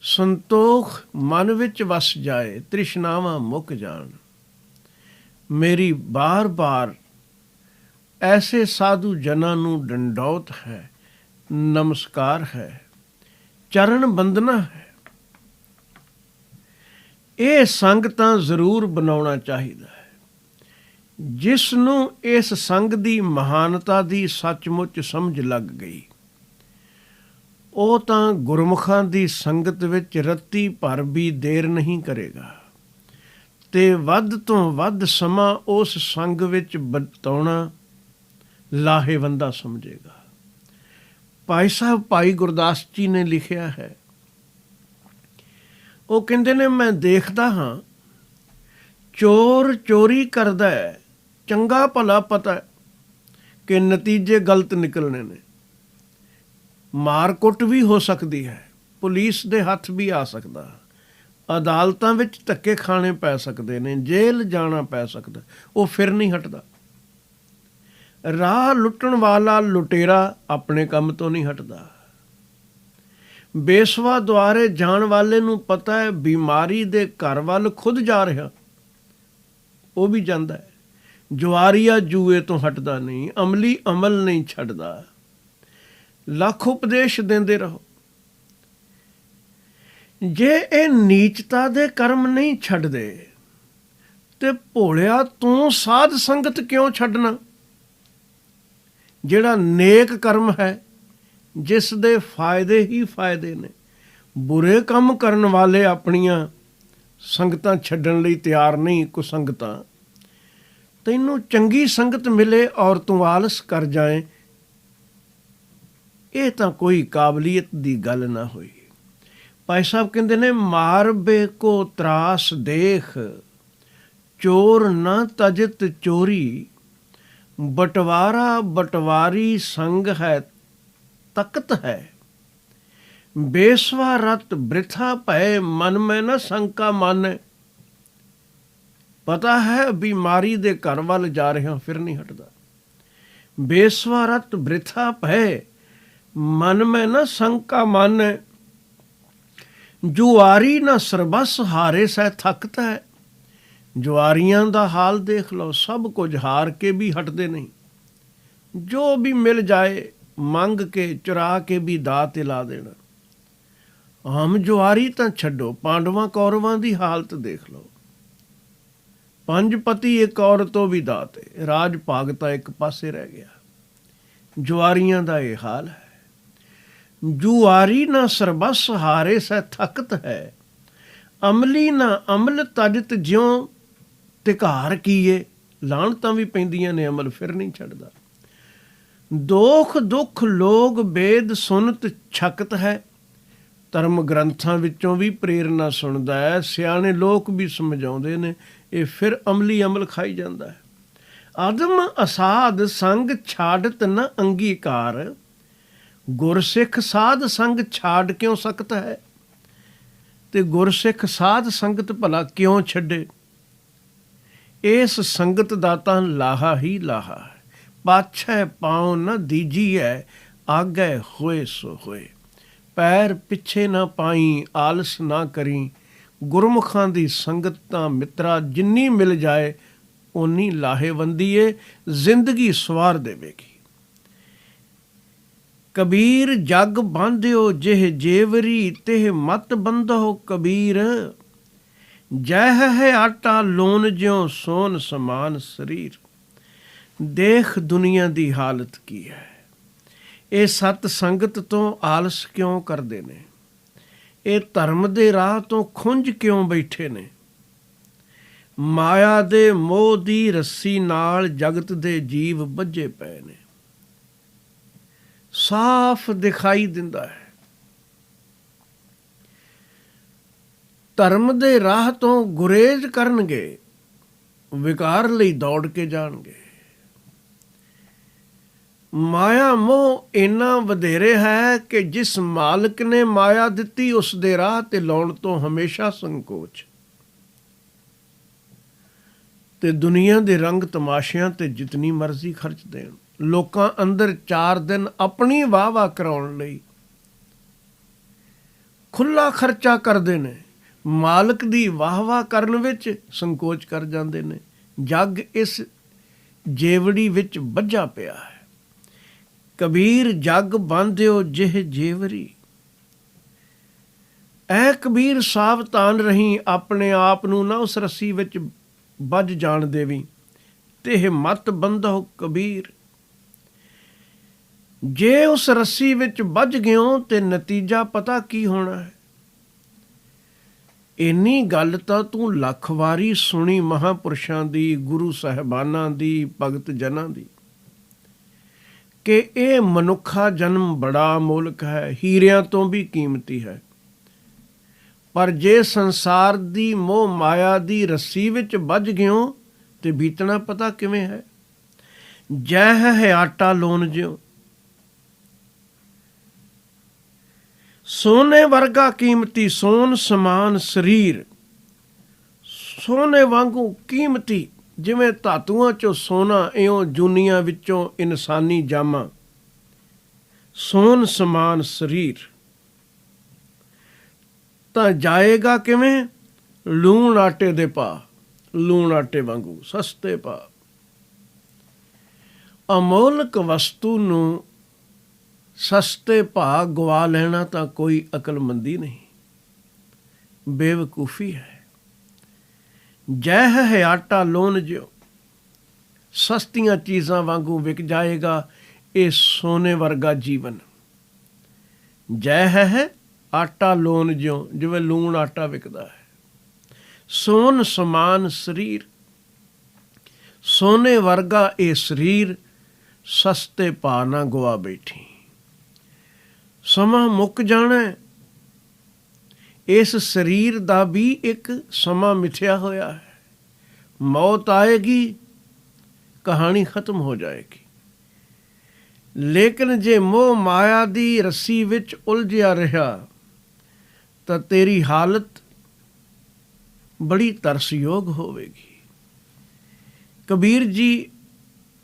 ਸੰਤੋਖ ਮਨ ਵਿੱਚ ਵਸ ਜਾਏ, ਤ੍ਰਿਸ਼ਨਾਵਾਂ ਮੁੱਕ ਜਾਣ। ਮੇਰੀ ਬਾਰ-ਬਾਰ ਐਸੇ ਸਾਧੂ ਜਨਾਂ ਨੂੰ ਡੰਡੌਤ ਹੈ, ਨਮਸਕਾਰ ਹੈ, ਚਰਨ ਬੰਦਨਾ ਹੈ। ਇਹ ਸੰਗ ਤਾਂ ਜ਼ਰੂਰ ਬਣਾਉਣਾ ਚਾਹੀਦਾ ਹੈ। ਜਿਸ ਨੂੰ ਇਸ ਸੰਗ ਦੀ ਮਹਾਨਤਾ ਦੀ ਸੱਚਮੁੱਚ ਸਮਝ ਲੱਗ ਗਈ, ਉਹ ਤਾਂ ਗੁਰਮੁਖਾਂ ਦੀ ਸੰਗਤ ਵਿੱਚ ਰੱਤੀ ਭਰ ਵੀ ਦੇਰ ਨਹੀਂ ਕਰੇਗਾ ਤੇ ਵੱਧ ਤੋਂ ਵੱਧ ਸਮਾਂ ਉਸ ਸੰਗ ਵਿੱਚ ਬਿਤਾਉਣਾ ਲਾਹੇਵੰਦਾ ਸਮਝੇਗਾ। ਭਾਈ ਸਾਹਿਬ ਭਾਈ ਗੁਰਦਾਸ ਜੀ ਨੇ ਲਿਖਿਆ ਹੈ, ਉਹ ਕਹਿੰਦੇ ਨੇ ਮੈਂ ਦੇਖਦਾ ਹਾਂ ਚੋਰ ਚੋਰੀ ਕਰਦਾ ਹੈ, ਚੰਗਾ ਭਲਾ ਪਤਾ ਕਿ ਨਤੀਜੇ ਗਲਤ ਨਿਕਲਣੇ ਨੇ। ਮਾਰ ਕੁੱਟ ਵੀ ਹੋ ਸਕਦੀ ਹੈ, ਪੁਲਿਸ ਦੇ ਹੱਥ ਵੀ ਆ ਸਕਦਾ, ਅਦਾਲਤਾਂ ਵਿੱਚ ਧੱਕੇ ਖਾਣੇ ਪੈ ਸਕਦੇ ਨੇ, ਜੇਲ੍ਹ ਜਾਣਾ ਪੈ ਸਕਦਾ। ਉਹ ਫਿਰ ਨਹੀਂ ਹਟਦਾ। ਰਾਹ ਲੁੱਟਣ ਵਾਲਾ ਲੁਟੇਰਾ ਆਪਣੇ ਕੰਮ ਤੋਂ ਨਹੀਂ ਹਟਦਾ। ਬੇਸਵਾ ਦੁਆਰੇ ਜਾਣ ਵਾਲੇ ਨੂੰ ਪਤਾ ਹੈ ਬਿਮਾਰੀ ਦੇ ਘਰ ਵੱਲ ਖੁਦ ਜਾ ਰਿਹਾ, ਉਹ ਵੀ ਜਾਂਦਾ ਹੈ। ਜੁਆਰੀਆ ਜੂਏ ਤੋਂ ਹਟਦਾ ਨਹੀਂ, ਅਮਲੀ ਅਮਲ ਨਹੀਂ ਛੱਡਦਾ। ਲੱਖ ਉਪਦੇਸ਼ ਦਿੰਦੇ ਰਹੋ। ਜੇ ਇਹ ਨੀਚਤਾ ਦੇ ਕਰਮ ਨਹੀਂ ਛੱਡਦੇ ਤੇ ਭੋਲਿਆ ਤੂੰ ਸਾਧ ਸੰਗਤ ਕਿਉਂ ਛੱਡਣਾ? ਜਿਹੜਾ ਨੇਕ ਕਰਮ ਹੈ, ਜਿਸ ਦੇ ਫਾਇਦੇ ਹੀ ਫਾਇਦੇ ਨੇ। ਬੁਰੇ ਕੰਮ ਕਰਨ ਵਾਲੇ ਆਪਣੀਆਂ ਸੰਗਤਾਂ ਛੱਡਣ ਲਈ ਤਿਆਰ ਨਹੀਂ। ਕੁਸੰਗਤਾਂ, ਤੈਨੂੰ ਚੰਗੀ ਸੰਗਤ ਮਿਲੇ ਔਰ ਤੂੰ ਆਲਸ ਕਰ ਜਾਏ, ਇਹ ਤਾਂ ਕੋਈ ਕਾਬਲੀਅਤ ਦੀ ਗੱਲ ਨਾ ਹੋਈ। ਭਾਈ ਸਾਹਿਬ ਕਹਿੰਦੇ ਨੇ ਮਾਰਬੇ ਕੋ ਤਰਾਸ ਦੇਖ, ਚੋਰ ਨਾ ਤਜਤ ਚੋਰੀ। ਬਟਵਾਰਾ ਬਟਵਾਰੀ ਸੰਗ ਹੈ ਤਖਤ ਹੈ, ਬੇਸਵਾ ਰਤ ਬ੍ਰਿਥਾ ਭੈ ਮਨ ਮੈਂ ਨਾ ਸ਼ੰਕਾ ਮਾਨੈ। ਪਤਾ ਹੈ ਬਿਮਾਰੀ ਦੇ ਘਰ ਵੱਲ ਜਾ ਰਿਹਾ, ਫਿਰ ਨਹੀਂ ਹਟਦਾ। ਬੇਸਵਾ ਰਤ ਬ੍ਰਿਥਾ ਭੈ, मन में न शंका मन, जुआरी न ਸਰਬਸ ਹਾਰੇ ਸਹਿ ਥੱਕਤ ਹੈ। ਜੁਆਰੀਆਂ ਦਾ ਹਾਲ ਦੇਖ ਲਓ, ਸਭ ਕੁਝ ਹਾਰ ਕੇ ਵੀ ਹਟਦੇ ਨਹੀਂ। ਜੋ ਵੀ ਮਿਲ ਜਾਏ ਮੰਗ ਕੇ ਚੁਰਾ ਕੇ ਵੀ ਦਾਅ ਤੇ ਲਾ ਦੇਣਾ। ਆਮ ਜੁਆਰੀ ਤਾਂ ਛੱਡੋ, ਪਾਂਡਵਾਂ ਕੌਰਵਾਂ ਦੀ ਹਾਲਤ ਦੇਖ ਲਓ। 5 ਪਤੀ ਇੱਕ ਔਰਤੋਂ ਵੀ ਦਾਅ ਤੇ, ਰਾਜ ਭਾਗ ਤਾਂ ਇੱਕ ਪਾਸੇ ਰਹਿ ਗਿਆ। ਜੁਆਰੀਆਂ ਦਾ ਇਹ ਹਾਲ ਹੈ। ਜੁਆਰੀ ਨਾ ਸਰਬਸ ਹਾਰੇ ਸਹਿ ਥੱਕਤ ਹੈ, ਅਮਲੀ ਨਾ ਅਮਲ ਤਜਤ ਜਿਉਂ ਤਿਕਾਰ ਕੀਏ। ਲਾਹਣਤਾਂ ਵੀ ਪੈਂਦੀਆਂ ਨੇ, ਅਮਲ ਫਿਰ ਨਹੀਂ ਛੱਡਦਾ। ਦੋਖ ਦੁੱਖ ਲੋਗ ਵੇਦ ਸੁਨਤ ਛਕਤ ਹੈ। ਧਰਮ ਗ੍ਰੰਥਾਂ ਵਿੱਚੋਂ ਵੀ ਪ੍ਰੇਰਨਾ ਸੁਣਦਾ ਹੈ, ਸਿਆਣੇ ਲੋਕ ਵੀ ਸਮਝਾਉਂਦੇ ਨੇ, ਇਹ ਫਿਰ ਅਮਲੀ ਅਮਲ ਖਾਈ ਜਾਂਦਾ ਹੈ। ਆਦਮ ਅਸਾਧ ਸੰਗ ਛਾੜਤ ਨ ਅੰਗੀਕਾਰ, ਗੁਰਸਿੱਖ ਸਾਧ ਸੰਗ ਛਾੜ ਕਿਉਂ ਸਕਤ ਹੈ। ਤੇ ਗੁਰਸਿੱਖ ਸਾਧ ਸੰਗਤ ਭਲਾ ਕਿਉਂ ਛੱਡੇ। ਇਸ ਸੰਗਤ ਦਾ ਤਾਂ ਲਾਹਾ ਹੀ ਲਾਹਾ ਹੈ। ਪਾਛੈ ਪਾਉ ਨ ਦੀਜੀਐ, ਆਗੈ ਹੋਏ ਸੋ ਹੋਏ। ਪੈਰ ਪਿੱਛੇ ਨਾ ਪਾਈ, ਆਲਸ ਨਾ ਕਰੀ। ਗੁਰਮੁਖਾਂ ਦੀ ਸੰਗਤ ਤਾਂ ਮਿੱਤਰਾ ਜਿੰਨੀ ਮਿਲ ਜਾਏ ਓਨੀ ਲਾਹੇਵੰਦੀ ਏ, ਜ਼ਿੰਦਗੀ ਸਵਾਰ ਦੇਵੇਗੀ। ਕਬੀਰ ਜਗ ਬਾਂਧਿਓ ਜਿਹ ਜੇਵਰੀ, ਤਿਹ ਮਤ ਬੰਧੋ ਕਬੀਰ। ਜਹ ਹੈ ਆਟਾ ਲੋਨ ਜਿਉ ਸੋਨ ਸਮਾਨ ਸਰੀਰ। ਦੇਖ ਦੁਨੀਆ ਦੀ ਹਾਲਤ ਕੀ ਹੈ। ਇਹ ਸਤ ਸੰਗਤ ਤੋਂ ਆਲਸ ਕਿਉਂ ਕਰਦੇ ਨੇ। ਇਹ ਧਰਮ ਦੇ ਰਾਹ ਤੋਂ ਖੁੰਝ ਕਿਉਂ ਬੈਠੇ ਨੇ। ਮਾਇਆ ਦੇ ਮੋਹ ਦੀ ਰੱਸੀ ਨਾਲ ਜਗਤ ਦੇ ਜੀਵ ਬੱਝੇ ਪਏ ਨੇ। ਸਾਫ਼ ਦਿਖਾਈ ਦਿੰਦਾ ਹੈ। ਧਰਮ ਦੇ ਰਾਹ ਤੋਂ ਗੁਰੇਜ਼ ਕਰਨਗੇ, ਵਿਕਾਰ ਲਈ ਦੌੜ ਕੇ ਜਾਣਗੇ। ਮਾਇਆ ਮੋਹ ਇੰਨਾ ਵਧੇਰੇ ਹੈ ਕਿ ਜਿਸ ਮਾਲਕ ਨੇ ਮਾਇਆ ਦਿੱਤੀ ਉਸ ਦੇ ਰਾਹ ਤੇ ਲਾਉਣ ਤੋਂ ਹਮੇਸ਼ਾ ਸੰਕੋਚ। ਤੇ ਦੁਨੀਆ ਦੇ ਰੰਗ ਤਮਾਸ਼ਿਆਂ ਤੇ ਜਿਤਨੀ ਮਰਜ਼ੀ ਖਰਚ ਦੇਣ। ਲੋਕਾਂ ਅੰਦਰ 4 ਦਿਨ ਆਪਣੀ ਵਾਹ ਕਰਾਉਣ ਲਈ ਖੁੱਲਾ ਖਰਚਾ ਕਰਦੇ ਨੇ। ਮਾਲਕ ਦੀ ਵਾਹ ਕਰਨ ਵਿੱਚ ਸੰਕੋਚ ਕਰ ਜਾਂਦੇ ਨੇ। ਜੱਗ ਇਸ ਜੇਵੜੀ ਵਿੱਚ ਬੱਝਾ ਪਿਆ ਹੈ। ਕਬੀਰ ਜੱਗ ਬਾਂਧਿਓ ਜਿਹ ਜੇਵਰੀ। ਐ ਕਬੀਰ ਸਾਵਧਾਨ ਰਹੀ, ਆਪਣੇ ਆਪ ਨੂੰ ਨਾ ਉਸ ਰੱਸੀ ਵਿੱਚ ਬੱਝ ਜਾਣ ਦੇਵੀਂ। ਤੇ ਮਤ ਬੰਧੋ ਕਬੀਰ। ਜੇ ਉਸ ਰੱਸੀ ਵਿੱਚ ਬੱਝ ਗਿਓ ਤੇ ਨਤੀਜਾ ਪਤਾ ਕੀ ਹੋਣਾ ਹੈ। ਇੰਨੀ ਗੱਲ ਤਾਂ ਤੂੰ ਲੱਖ ਵਾਰੀ ਸੁਣੀ ਮਹਾਂਪੁਰਸ਼ਾਂ ਦੀ, ਗੁਰੂ ਸਾਹਿਬਾਨਾਂ ਦੀ, ਭਗਤ ਜਨਾਂ ਦੀ, ਕਿ ਇਹ ਮਨੁੱਖਾ ਜਨਮ ਬੜਾ ਅਮੋਲਕ ਹੈ, ਹੀਰਿਆਂ ਤੋਂ ਵੀ ਕੀਮਤੀ ਹੈ। ਪਰ ਜੇ ਸੰਸਾਰ ਦੀ ਮੋਹ ਮਾਇਆ ਦੀ ਰੱਸੀ ਵਿੱਚ ਬੱਝ ਗਿਓ ਤੇ ਬੀਤਣਾ ਪਤਾ ਕਿਵੇਂ ਹੈ। ਜਹ ਹੈ ਆਟਾ ਲੋਨ ਜਿਉ। ਸੋਨੇ ਵਰਗਾ ਕੀਮਤੀ, ਸੋਨ ਸਮਾਨ ਸਰੀਰ। ਸੋਨੇ ਵਾਂਗੂ ਕੀਮਤੀ, ਜਿਵੇਂ ਧਾਤੂਆਂ ਚੋਂ ਸੋਨਾ, ਇਉਂ ਜੂਨੀਆਂ ਵਿੱਚੋਂ ਇਨਸਾਨੀ ਜਾਮਾ। ਸੋਨ ਸਮਾਨ ਸਰੀਰ ਤਾਂ ਜਾਏਗਾ ਕਿਵੇਂ। ਲੂਣ ਆਟੇ ਦੇ ਭਾਅ, ਲੂਣ ਆਟੇ ਵਾਂਗੂ ਸਸਤੇ ਭਾਅ। ਅਮੋਲਕ ਵਸਤੂ ਨੂੰ ਸਸਤੇ ਭਾਅ ਗਵਾ ਲੈਣਾ ਤਾਂ ਕੋਈ ਅਕਲਮੰਦੀ ਨਹੀਂ, ਬੇਵਕੂਫੀ ਹੈ। ਜਹ ਹੈ ਆਟਾ ਲੋਨ ਜਿਉ। ਸਸਤੀਆਂ ਚੀਜ਼ਾਂ ਵਾਂਗੂ ਵਿਕ ਜਾਏਗਾ ਇਹ ਸੋਨੇ ਵਰਗਾ ਜੀਵਨ। ਜਹ ਹੈ ਆਟਾ ਲੋਨ ਜਿਉ, ਜਿਵੇਂ ਲੂਣ ਆਟਾ ਵਿਕਦਾ ਹੈ। ਸੋਨ ਸਮਾਨ ਸਰੀਰ। ਸੋਨੇ ਵਰਗਾ ਇਹ ਸਰੀਰ ਸਸਤੇ ਭਾਅ ਨਾ ਗਵਾ ਬੈਠੀ। ਸਮਾਂ ਮੁੱਕ ਜਾਣਾ। ਇਸ ਸਰੀਰ ਦਾ ਵੀ ਇੱਕ ਸਮਾਂ ਮਿਥਿਆ ਹੋਇਆ ਹੈ। ਮੌਤ ਆਏਗੀ, ਕਹਾਣੀ ਖਤਮ ਹੋ ਜਾਏਗੀ। ਲੇਕਿਨ ਜੇ ਮੋਹ ਮਾਇਆ ਦੀ ਰੱਸੀ ਵਿੱਚ ਉਲਝਿਆ ਰਿਹਾ ਤਾਂ ਤੇਰੀ ਹਾਲਤ ਬੜੀ ਤਰਸਯੋਗ ਹੋਵੇਗੀ। ਕਬੀਰ ਜੀ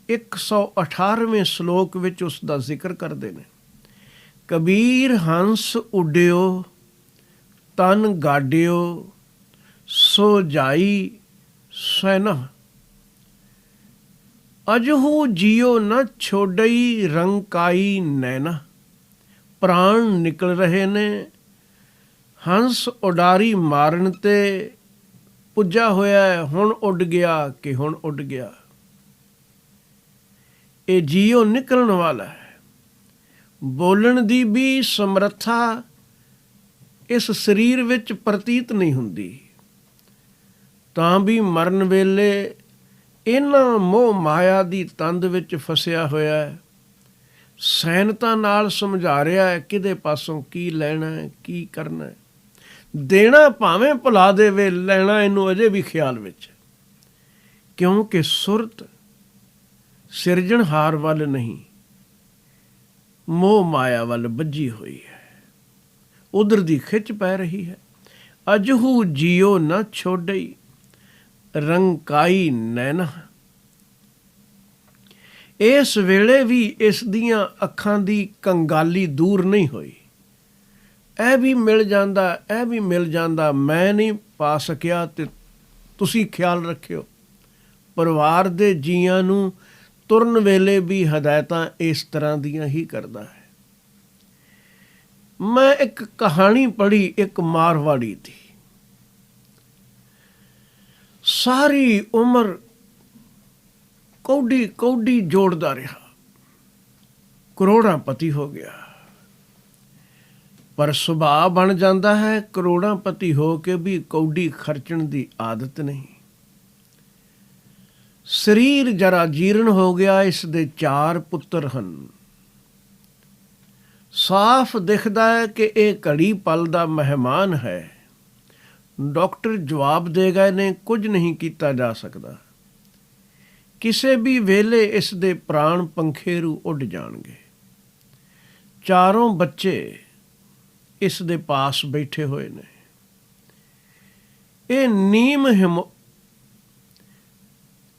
118ਵੇਂ ਸ਼ਲੋਕ ਵਿੱਚ ਉਸ ਦਾ ਜ਼ਿਕਰ ਕਰਦੇ ਨੇ ਕਬੀਰ ਹੰਸ ਉੱਡਿਓ ਤਨ ਗਾਡਿਓ ਸੋ ਜਾਈ ਸੈਨਾ। ਅਜਹੂ ਜੀਓ ਨ ਛੋਡਈ ਰੰਕਾਈ ਨੈਣਾ। ਪ੍ਰਾਣ ਨਿਕਲ ਰਹੇ ਨੇ ਹੰਸ ਉਡਾਰੀ ਮਾਰਨ ਤੇ ਪੁੱਜਾ ਹੋਇਆ, ਹੁਣ ਉੱਡ ਗਿਆ ਕਿ ਹੁਣ ਉੱਡ ਗਿਆ। ਇਹ ਜੀਓ ਨਿਕਲਣ ਵਾਲਾ ਹੈ। ਬੋਲਣ ਦੀ ਵੀ ਸਮਰੱਥਾ ਇਸ ਸਰੀਰ ਵਿੱਚ ਪ੍ਰਤੀਤ ਨਹੀਂ ਹੁੰਦੀ, ਤਾਂ ਵੀ ਮਰਨ ਵੇਲੇ ਇਹਨਾਂ ਮੋਹ ਮਾਇਆ ਦੀ ਤੰਦ ਵਿੱਚ ਫਸਿਆ ਹੋਇਆ ਹੈ। ਸੈਨਤਾ ਨਾਲ ਸਮਝਾ ਰਿਹਾ ਹੈ ਕਿਹਦੇ ਪਾਸੋਂ ਕੀ ਲੈਣਾ ਹੈ, ਕੀ ਕਰਨਾ ਹੈ। ਦੇਣਾ ਭਾਵੇਂ ਭੁਲਾ ਦੇਵੇ, ਲੈਣਾ ਇਹਨੂੰ ਅਜੇ ਵੀ ਖਿਆਲ ਵਿੱਚ, ਕਿਉਂਕਿ ਸੁਰਤ ਸਿਰਜਣਹਾਰ ਵੱਲ ਨਹੀਂ, ਮੋਹ ਮਾਇਆ ਵੱਲ ਬੱਝੀ ਹੋਈ ਹੈ। ਉਧਰ ਦੀ ਖਿੱਚ ਪੈ ਰਹੀ ਹੈ। ਅਜਹੂ ਜੀਓ ਨਾ ਛੋਡਈ ਰੰਕਾਈ ਨੈਣਾ। ਇਸ ਵੇਲੇ ਵੀ ਇਸ ਦੀਆਂ ਅੱਖਾਂ ਦੀ ਕੰਗਾਲੀ ਦੂਰ ਨਹੀਂ ਹੋਈ। ਇਹ ਵੀ ਮਿਲ ਜਾਂਦਾ, ਇਹ ਵੀ ਮਿਲ ਜਾਂਦਾ, ਮੈਂ ਨਹੀਂ ਪਾ ਸਕਿਆ ਤੇ ਤੁਸੀਂ ਖਿਆਲ ਰੱਖਿਓ। ਪਰਿਵਾਰ ਦੇ ਜੀਆਂ ਨੂੰ ਤੁਰਨ ਵੇਲੇ ਵੀ ਹਦਾਇਤਾਂ ਇਸ ਤਰ੍ਹਾਂ ਦੀਆਂ ਹੀ ਕਰਦਾ ਹੈ। ਮੈਂ ਇੱਕ ਕਹਾਣੀ ਪੜ੍ਹੀ ਇੱਕ ਮਾਰਵਾੜੀ ਦੀ। ਸਾਰੀ ਉਮਰ ਕੌਡੀ ਕੌਡੀ ਜੋੜਦਾ ਰਿਹਾ, ਕਰੋੜਾਂਪਤੀ ਹੋ ਗਿਆ, ਪਰ ਸੁਭਾਅ ਬਣ ਜਾਂਦਾ ਹੈ ਕਰੋੜਾਂਪਤੀ ਹੋ ਕੇ ਵੀ ਕੌਡੀ ਖਰਚਣ ਦੀ ਆਦਤ ਨਹੀਂ। ਸਰੀਰ ਜਰਾ ਜੀਰਨ ਹੋ ਗਿਆ। ਇਸ ਦੇ 4 ਪੁੱਤਰ ਹਨ। ਸਾਫ਼ ਦਿਖਦਾ ਹੈ ਕਿ ਇਹ ਘੜੀ ਪਲ ਦਾ ਮਹਿਮਾਨ ਹੈ। ਡਾਕਟਰ ਜਵਾਬ ਦੇ ਗਏ ਨੇ, ਕੁਝ ਨਹੀਂ ਕੀਤਾ ਜਾ ਸਕਦਾ। ਕਿਸੇ ਵੀ ਵੇਲੇ ਇਸ ਦੇ ਪ੍ਰਾਣ ਪੰਖੇਰੂ ਉੱਡ ਜਾਣਗੇ। 4 ਬੱਚੇ ਇਸ ਦੇ ਪਾਸ ਬੈਠੇ ਹੋਏ ਨੇ। ਇਹ ਨੀਮ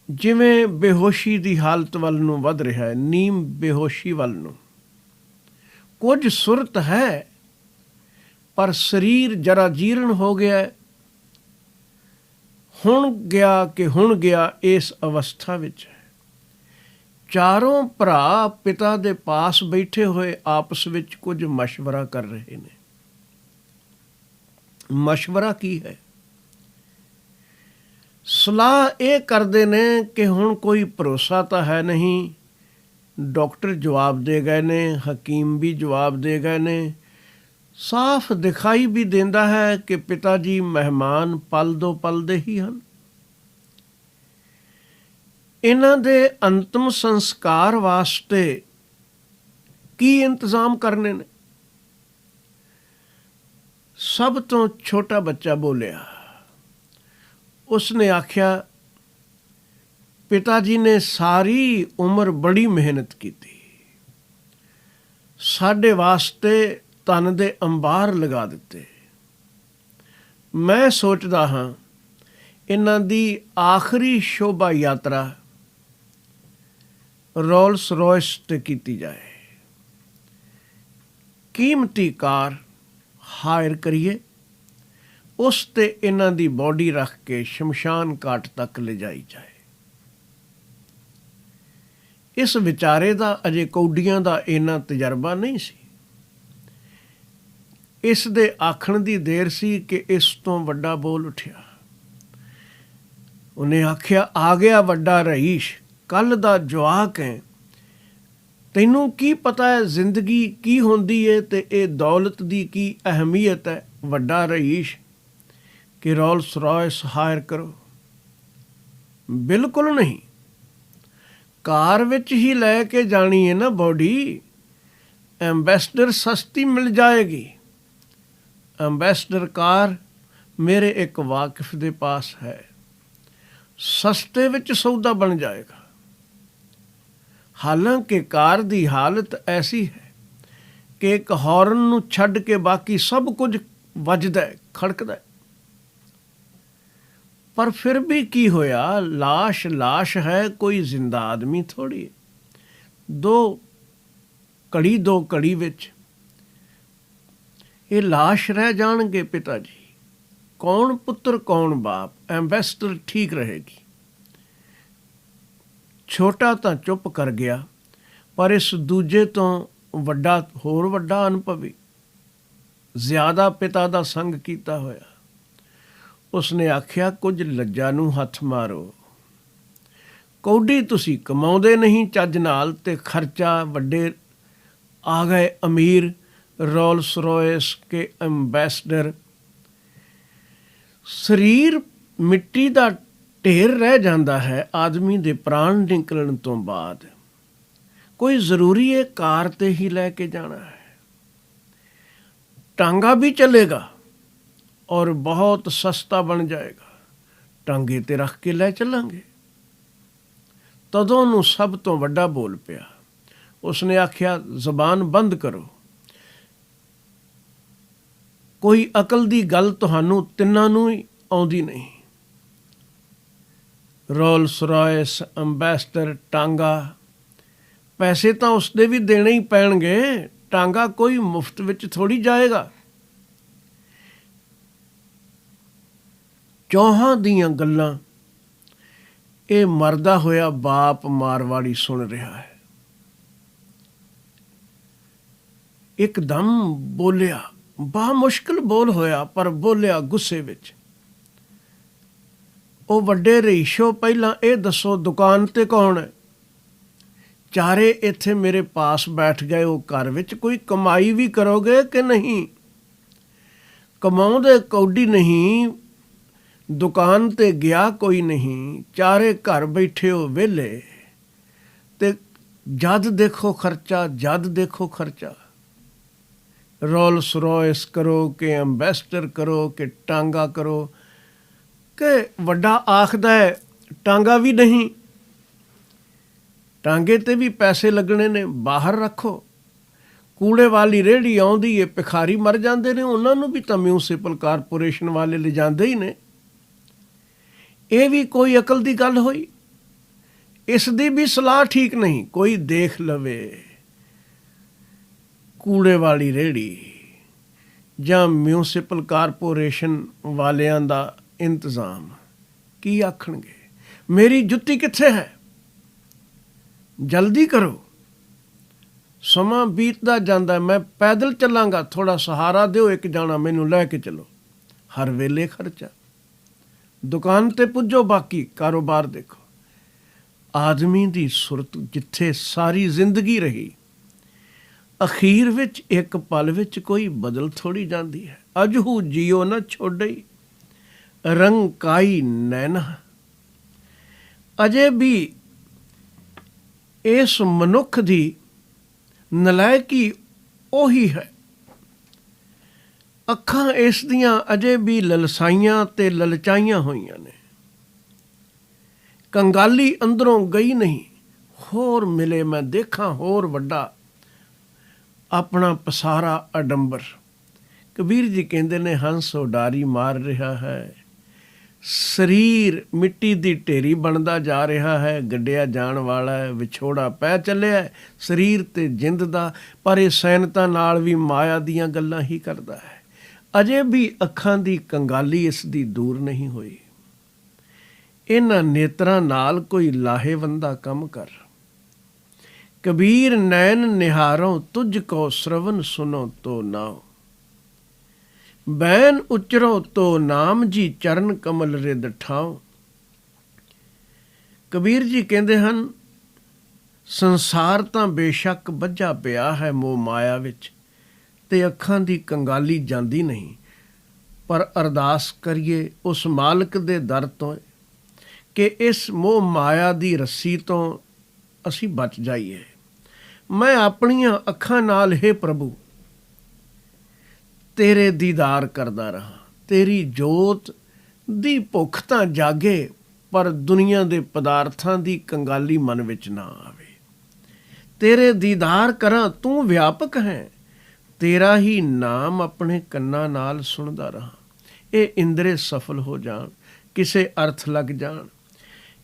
ਜਿਵੇਂ ਬੇਹੋਸ਼ੀ ਦੀ ਹਾਲਤ ਵੱਲ ਨੂੰ ਵੱਧ ਰਿਹਾ ਹੈ, ਨੀਮ ਬੇਹੋਸ਼ੀ ਵੱਲ ਨੂੰ। ਕੁਝ ਸੁਰਤ ਹੈ, ਪਰ ਸਰੀਰ ਜਰਾ ਜੀਰਨ ਹੋ ਗਿਆ। ਹੁਣ ਗਿਆ ਕਿ ਹੁਣ ਗਿਆ, ਇਸ ਅਵਸਥਾ ਵਿੱਚ ਹੈ। 4 ਭਰਾ ਪਿਤਾ ਦੇ ਪਾਸ ਬੈਠੇ ਹੋਏ ਆਪਸ ਵਿੱਚ ਕੁਝ ਮਸ਼ਵਰਾ ਕਰ ਰਹੇ ਨੇ। ਮਸ਼ਵਰਾ ਕੀ ਹੈ? ਸਲਾਹ ਇਹ ਕਰਦੇ ਨੇ ਕਿ ਹੁਣ ਕੋਈ ਭਰੋਸਾ ਤਾਂ ਹੈ ਨਹੀਂ। ਡਾਕਟਰ ਜਵਾਬ ਦੇ ਗਏ ਨੇ, ਹਕੀਮ ਵੀ ਜਵਾਬ ਦੇ ਗਏ ਨੇ। ਸਾਫ਼ ਦਿਖਾਈ ਵੀ ਦਿੰਦਾ ਹੈ ਕਿ ਪਿਤਾ ਜੀ ਮਹਿਮਾਨ ਪਲ ਦੋ ਪਲ ਦੇ ਹੀ ਹਨ। ਇਹਨਾਂ ਦੇ ਅੰਤਮ ਸੰਸਕਾਰ ਵਾਸਤੇ ਕੀ ਇੰਤਜ਼ਾਮ ਕਰਨੇ ਨੇ? ਸਭ ਤੋਂ ਛੋਟਾ ਬੱਚਾ ਬੋਲਿਆ। ਉਸਨੇ ਆਖਿਆ, ਪਿਤਾ ਜੀ ਨੇ ਸਾਰੀ ਉਮਰ ਬੜੀ ਮਿਹਨਤ ਕੀਤੀ, ਸਾਡੇ ਵਾਸਤੇ ਧਨ ਦੇ ਅੰਬਾਰ ਲਗਾ ਦਿੱਤੇ। ਮੈਂ ਸੋਚਦਾ ਹਾਂ ਇਹਨਾਂ ਦੀ ਆਖਰੀ ਸ਼ੋਭਾ ਯਾਤਰਾ ਰੋਲਸ ਰॉयस ਤੇ ਕੀਤੀ ਜਾਏ। ਕੀਮਤੀ ਕਾਰ ਹਾਇਰ ਕਰੀਏ, ਉਸ ਤੇ ਇਹਨਾਂ ਦੀ ਬੋਡੀ ਰੱਖ ਕੇ ਸ਼ਮਸ਼ਾਨ ਘਾਟ ਤੱਕ ਲਿਜਾਈ ਜਾਏ। ਇਸ ਵਿਚਾਰੇ ਦਾ ਅਜੇ ਕੌਡੀਆਂ ਦਾ ਇੰਨਾ ਤਜਰਬਾ ਨਹੀਂ ਸੀ। ਇਸ ਦੇ ਆਖਣ ਦੀ ਦੇਰ ਸੀ ਕਿ ਇਸ ਤੋਂ ਵੱਡਾ ਬੋਲ ਉੱਠਿਆ। ਉਹਨੇ ਆਖਿਆ, ਆ ਗਿਆ ਵੱਡਾ ਰਈਸ਼, ਕੱਲ੍ਹ ਦਾ ਜਵਾਕ ਹੈ, ਤੈਨੂੰ ਕੀ ਪਤਾ ਹੈ ਜ਼ਿੰਦਗੀ ਕੀ ਹੁੰਦੀ ਹੈ ਤੇ ਇਹ ਦੌਲਤ ਦੀ ਕੀ ਅਹਿਮੀਅਤ ਹੈ। ਵੱਡਾ ਰਈਸ਼ ਕਿ ਰੋਲਸ ਰॉयस ਹਾਇਰ ਕਰੋ। ਬਿਲਕੁਲ ਨਹੀਂ, ਕਾਰ ਵਿੱਚ ਹੀ ਲੈ ਕੇ ਜਾਣੀ ਹੈ ਨਾ ਬੋਡੀ। ਐਂਬੈਸਡਰ ਸਸਤੀ ਮਿਲ ਜਾਏਗੀ। ਐਂਬੈਸਡਰ ਕਾਰ ਮੇਰੇ ਇੱਕ ਵਾਕਿਫ ਦੇ ਪਾਸ ਹੈ, ਸਸਤੇ ਵਿੱਚ ਸੌਦਾ ਬਣ ਜਾਏਗਾ। ਹਾਲਾਂਕਿ ਕਾਰ ਦੀ ਹਾਲਤ ਐਸੀ ਹੈ ਕਿ ਇੱਕ ਹੌਰਨ ਨੂੰ ਛੱਡ ਕੇ ਬਾਕੀ ਸਭ ਕੁਝ ਵੱਜਦਾ ਹੈ, ਖੜਕਦਾ ਹੈ। ਪਰ ਫਿਰ ਵੀ ਕੀ ਹੋਇਆ, ਲਾਸ਼ ਲਾਸ਼ ਹੈ, ਕੋਈ ਜ਼ਿੰਦਾ ਆਦਮੀ ਥੋੜ੍ਹੀ ਹੈ। ਦੋ ਘੜੀ ਵਿੱਚ ਇਹ ਲਾਸ਼ ਰਹਿ ਜਾਣਗੇ ਪਿਤਾ ਜੀ। ਕੌਣ ਪੁੱਤਰ ਕੌਣ ਬਾਪ, ਐਂਬੈਸਡਰ ਠੀਕ ਰਹੇਗੀ। ਛੋਟਾ ਤਾਂ ਚੁੱਪ ਕਰ ਗਿਆ, ਪਰ ਇਸ ਦੂਜੇ ਤੋਂ ਵੱਡਾ, ਹੋਰ ਵੱਡਾ ਅਨੁਭਵੀ, ਜ਼ਿਆਦਾ ਪਿਤਾ ਦਾ ਸੰਗ ਕੀਤਾ ਹੋਇਆ, ਉਸਨੇ ਆਖਿਆ, ਕੁਝ ਲੱਜਾ ਨੂੰ ਹੱਥ ਮਾਰੋ। ਕੌਡੀ ਤੁਸੀਂ ਕਮਾਉਂਦੇ ਨਹੀਂ ਚੱਜ ਨਾਲ, ਤੇ ਖਰਚਾ ਵੱਡੇ ਆ ਗਏ ਅਮੀਰ, ਰੋਲਸ ਰੋਇਸ ਕੇ ਐਂਬੈਸਡਰ। ਸਰੀਰ ਮਿੱਟੀ ਦਾ ਢੇਰ ਰਹਿ ਜਾਂਦਾ ਹੈ ਆਦਮੀ ਦੇ ਪ੍ਰਾਣ ਨਿਕਲਣ ਤੋਂ ਬਾਅਦ। ਕੋਈ ਜ਼ਰੂਰੀ ਹੈ ਕਾਰ ਤੇ ਹੀ ਲੈ ਕੇ ਜਾਣਾ ਹੈ, ਟਾਂਗਾ ਵੀ ਚੱਲੇਗਾ ਔਰ ਬਹੁਤ ਸਸਤਾ ਬਣ ਜਾਏਗਾ, ਟਾਂਗੇ ਤੇ ਰੱਖ ਕੇ ਲੈ ਚੱਲਾਂਗੇ। ਤਦੋਂ ਨੂੰ ਸਭ ਤੋਂ ਵੱਡਾ ਬੋਲ ਪਿਆ। ਉਸਨੇ ਆਖਿਆ, ਜ਼ਬਾਨ ਬੰਦ ਕਰੋ। ਕੋਈ ਅਕਲ ਦੀ ਗੱਲ ਤੁਹਾਨੂੰ ਤਿੰਨਾਂ ਨੂੰ ਹੀ ਆਉਂਦੀ ਨਹੀਂ। ਰੋਲਸ ਰॉयਸ, ਐਂਬੈਸਡਰ, ਟਾਂਗਾ, ਪੈਸੇ ਤਾਂ ਉਸਦੇ ਵੀ ਦੇਣੇ ਹੀ ਪੈਣਗੇ। ਟਾਂਗਾ ਕੋਈ ਮੁਫਤ ਵਿੱਚ ਥੋੜ੍ਹੀ ਜਾਏਗਾ। ਚੌਹਾਂ ਦੀਆਂ ਗੱਲਾਂ ਇਹ ਮਰਦਾ ਹੋਇਆ ਬਾਪ ਮਾਰਵਾੜੀ ਸੁਣ ਰਿਹਾ ਹੈ। ਇੱਕਦਮ ਬੋਲਿਆ, ਬਾ ਮੁਸ਼ਕਿਲ ਬੋਲ ਹੋਇਆ, ਪਰ ਬੋਲਿਆ ਗੁੱਸੇ ਵਿੱਚ। ਉਹ ਵੱਡੇ ਰਹੀਸ਼ੋ, ਪਹਿਲਾਂ ਇਹ ਦੱਸੋ ਦੁਕਾਨ ਤੇ ਕੌਣ ਹੈ? ਚਾਰੇ ਇੱਥੇ ਮੇਰੇ ਪਾਸ ਬੈਠ ਗਏ ਹੋ ਘਰ ਵਿੱਚ, ਕੋਈ ਕਮਾਈ ਵੀ ਕਰੋਗੇ ਕਿ ਨਹੀਂ? ਕਮਾਉਂਦੇ ਕੌਡੀ ਨਹੀਂ, ਦੁਕਾਨ ਤੇ ਗਿਆ ਕੋਈ ਨਹੀਂ, ਚਾਰੇ ਘਰ ਬੈਠੇ ਹੋ ਵਿਹਲੇ, ਤੇ ਜਦ ਦੇਖੋ ਖਰਚਾ, ਜਦ ਦੇਖੋ ਖਰਚਾ। ਰੋਲਸ ਰॉयਸ ਕਰੋ ਕਿ ਐਂਬੈਸਡਰ ਕਰੋ ਕਿ ਟਾਂਗਾ ਕਰੋ, ਕਿ ਵੱਡਾ ਆਖਦਾ ਹੈ ਟਾਂਗਾ ਵੀ ਨਹੀਂ, ਟਾਂਗੇ ਤੇ ਵੀ ਪੈਸੇ ਲੱਗਣੇ ਨੇ, ਬਾਹਰ ਰੱਖੋ। ਕੂੜੇ ਵਾਲੀ ਰੇਹੜੀ ਆਉਂਦੀ ਹੈ, ਭਿਖਾਰੀ ਮਰ ਜਾਂਦੇ ਨੇ, ਉਹਨਾਂ ਨੂੰ ਵੀ ਤਾਂ ਮਿਊਨਸਿਪਲ ਕਾਰਪੋਰੇਸ਼ਨ ਵਾਲੇ ਲਿਜਾਂਦੇ ਹੀ ਨੇ। ਇਹ ਵੀ ਕੋਈ ਅਕਲ ਦੀ ਗੱਲ ਹੋਈ? ਇਸ ਦੀ ਵੀ ਸਲਾਹ ਠੀਕ ਨਹੀਂ, ਕੋਈ ਦੇਖ ਲਵੇ। ਕੂੜੇ ਵਾਲੀ ਰੇਹੜੀ ਜਾਂ ਮਿਊਨਸਿਪਲ ਕਾਰਪੋਰੇਸ਼ਨ ਵਾਲਿਆਂ ਦਾ ਇੰਤਜ਼ਾਮ ਕੀ ਆਖਣਗੇ? ਮੇਰੀ ਜੁੱਤੀ ਕਿੱਥੇ ਹੈ? ਜਲਦੀ ਕਰੋ, ਸਮਾਂ ਬੀਤਦਾ ਜਾਂਦਾ, ਮੈਂ ਪੈਦਲ ਚੱਲਾਂਗਾ, ਥੋੜ੍ਹਾ ਸਹਾਰਾ ਦਿਓ, ਇੱਕ ਜਾਣਾ ਮੈਨੂੰ ਲੈ ਕੇ ਚਲੋ। ਹਰ ਵੇਲੇ ਖਰਚਾ। ਦੁਕਾਨ ਤੇ ਪੁੱਜੋ, ਬਾਕੀ ਕਾਰੋਬਾਰ ਦੇਖੋ। ਆਦਮੀ ਦੀ ਸੁਰਤ ਜਿੱਥੇ ਸਾਰੀ ਜ਼ਿੰਦਗੀ ਰਹੀ, ਅਖੀਰ ਵਿੱਚ ਇੱਕ ਪਲ ਵਿੱਚ ਕੋਈ ਬਦਲ ਥੋੜੀ ਜਾਂਦੀ ਹੈ। ਅਜਹੂ ਜੀਓ ਨਾ ਛੋੜਈ, ਰੰਗ ਕਾਈ ਨੈਣਾ। ਅਜੇ ਵੀ ਇਸ ਮਨੁੱਖ ਦੀ ਨਲਾਇਕੀ ਉਹੀ ਹੈ। ਅੱਖਾਂ ਇਸ ਦੀਆਂ ਅਜੇ ਵੀ ਲਲਸਾਈਆਂ ਤੇ ਲਲਚਾਈਆਂ ਹੋਈਆਂ ਨੇ। ਕੰਗਾਲੀ ਅੰਦਰੋਂ ਗਈ ਨਹੀਂ। ਹੋਰ ਮਿਲੇ ਮੈਂ ਦੇਖਾਂ ਹੋਰ ਵੱਡਾ ਆਪਣਾ ਪਸਾਰਾ ਅਡੰਬਰ। ਕਬੀਰ ਜੀ ਕਹਿੰਦੇ ਨੇ, ਹੰਸ ਉਡਾਰੀ ਮਾਰ ਰਿਹਾ ਹੈ, ਸਰੀਰ ਮਿੱਟੀ ਦੀ ਢੇਰੀ ਬਣਦਾ ਜਾ ਰਿਹਾ ਹੈ, ਗੱਡਿਆ ਜਾਣ ਵਾਲਾ ਹੈ, ਵਿਛੋੜਾ ਪੈ ਚੱਲਿਆ ਸਰੀਰ ਤੇ ਜਿੰਦ ਦਾ, ਪਰ ਇਹ ਸੈਨਤਾਂ ਨਾਲ ਵੀ ਮਾਇਆ ਦੀਆਂ ਗੱਲਾਂ ਹੀ ਕਰਦਾ ਹੈ। ਅਜੇ ਵੀ ਅੱਖਾਂ ਦੀ ਕੰਗਾਲੀ ਇਸ ਦੀ ਦੂਰ ਨਹੀਂ ਹੋਈ। ਇਹਨਾਂ ਨੇਤਰਾਂ ਨਾਲ ਕੋਈ ਲਾਹੇਵੰਦਾ ਕੰਮ ਕਰ। ਕਬੀਰ ਨੈਣ ਨਿਹਾਰੋਂ ਤੁਝ ਕੋ ਸ਼ਰਵਨ ਸੁਨੋ ਤੋ ਨਾਉ, ਬੈਨ ਉਚਰੋ ਤੋ ਨਾਮ ਜੀ ਚਰਨ ਕਮਲ ਰਿਦ ਠਾਉ। ਕਬੀਰ ਜੀ ਕਹਿੰਦੇ ਹਨ, ਸੰਸਾਰ ਤਾਂ ਬੇਸ਼ੱਕ ਬੱਝਾ ਪਿਆ ਹੈ ਮੋਹ ਮਾਇਆ ਵਿੱਚ, ਤੇ ਅੱਖਾਂ ਦੀ ਕੰਗਾਲੀ ਜਾਂਦੀ ਨਹੀਂ, ਪਰ ਅਰਦਾਸ ਕਰੀਏ ਉਸ ਮਾਲਕ ਦੇ ਦਰ ਤੋਂ ਕਿ ਇਸ ਮੋਹ ਮਾਇਆ ਦੀ ਰੱਸੀ ਤੋਂ ਅਸੀਂ ਬਚ ਜਾਈਏ। ਮੈਂ ਆਪਣੀਆਂ ਅੱਖਾਂ ਨਾਲ, ਹੇ ਪ੍ਰਭੂ, ਤੇਰੇ ਦੀਦਾਰ ਕਰਦਾ ਰਹਾ। ਤੇਰੀ ਜੋਤ ਦੀ ਭੁੱਖ ਤਾਂ ਜਾਗੇ, ਪਰ ਦੁਨੀਆ ਦੇ ਪਦਾਰਥਾਂ ਦੀ ਕੰਗਾਲੀ ਮਨ ਵਿੱਚ ਨਾ ਆਵੇ। ਤੇਰੇ ਦੀਦਾਰ ਕਰਾਂ, ਤੂੰ ਵਿਆਪਕ ਹੈ, ਤੇਰਾ ਹੀ ਨਾਮ ਆਪਣੇ ਕੰਨਾਂ ਨਾਲ ਸੁਣਦਾ ਰਹਾ। ਇਹ ਇੰਦਰੇ ਸਫਲ ਹੋ ਜਾਣ, ਕਿਸੇ ਅਰਥ ਲੱਗ ਜਾਣ।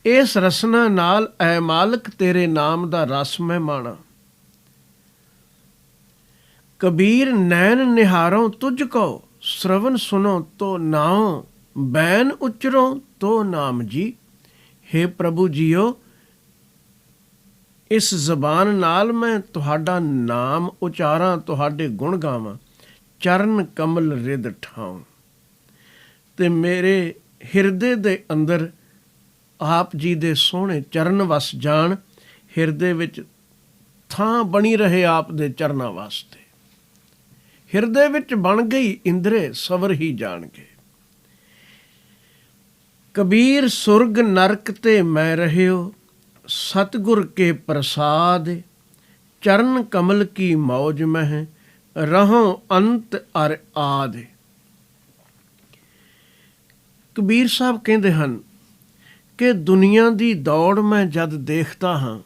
ਇਸ ਰਸਨਾ ਨਾਲ ਐ ਮਾਲਕ ਤੇਰੇ ਨਾਮ ਦਾ ਰਸ ਮੈਂ ਮਾਣਾ। कबीर नैन निहारों तुझको, श्रवण सुनो तो नाओ, बैन उचरो तो नाम जी। हे प्रभु जीओ, इस ਜ਼ਬਾਨ ਨਾਲ ਮੈਂ ਤੁਹਾਡਾ ਨਾਮ ਉਚਾਰਾਂ, ਤੁਹਾਡੇ ਗੁਣ ਗਾਵਾਂ, ਚਰਨ ਕਮਲ ਰਿਦ ਠਾਉ। ਤੇ ਮੇਰੇ ਹਿਰਦੇ ਦੇ ਅੰਦਰ ਆਪ ਜੀ ਦੇ ਸੋਹਣੇ ਚਰਨ ਵਸ ਜਾਣ, ਹਿਰਦੇ ਵਿੱਚ ਥਾਂ ਬਣੀ ਰਹੇ ਆਪ ਦੇ ਚਰਨਾਂ ਵਾਸਤੇ। ਹਿਰਦੇ ਵਿੱਚ ਬਣ ਗਈ ਇੰਦਰੇ, ਸਵਰ ਹੀ ਜਾਣਗੇ। ਕਬੀਰ ਸੁਰਗ ਨਰਕ ਤੇ ਮੈਂ ਰਹਿਓ, ਸਤਿਗੁਰ ਕੇ ਪ੍ਰਸਾਦ, ਚਰਨ ਕਮਲ ਕੀ ਮੌਜ ਮਹਿ, ਰਹੋ ਅੰਤ ਅਰ ਆਦ। ਕਬੀਰ ਸਾਹਿਬ ਕਹਿੰਦੇ ਹਨ ਕਿ ਦੁਨੀਆ ਦੀ ਦੌੜ ਮੈਂ ਜਦ ਦੇਖਦਾ ਹਾਂ,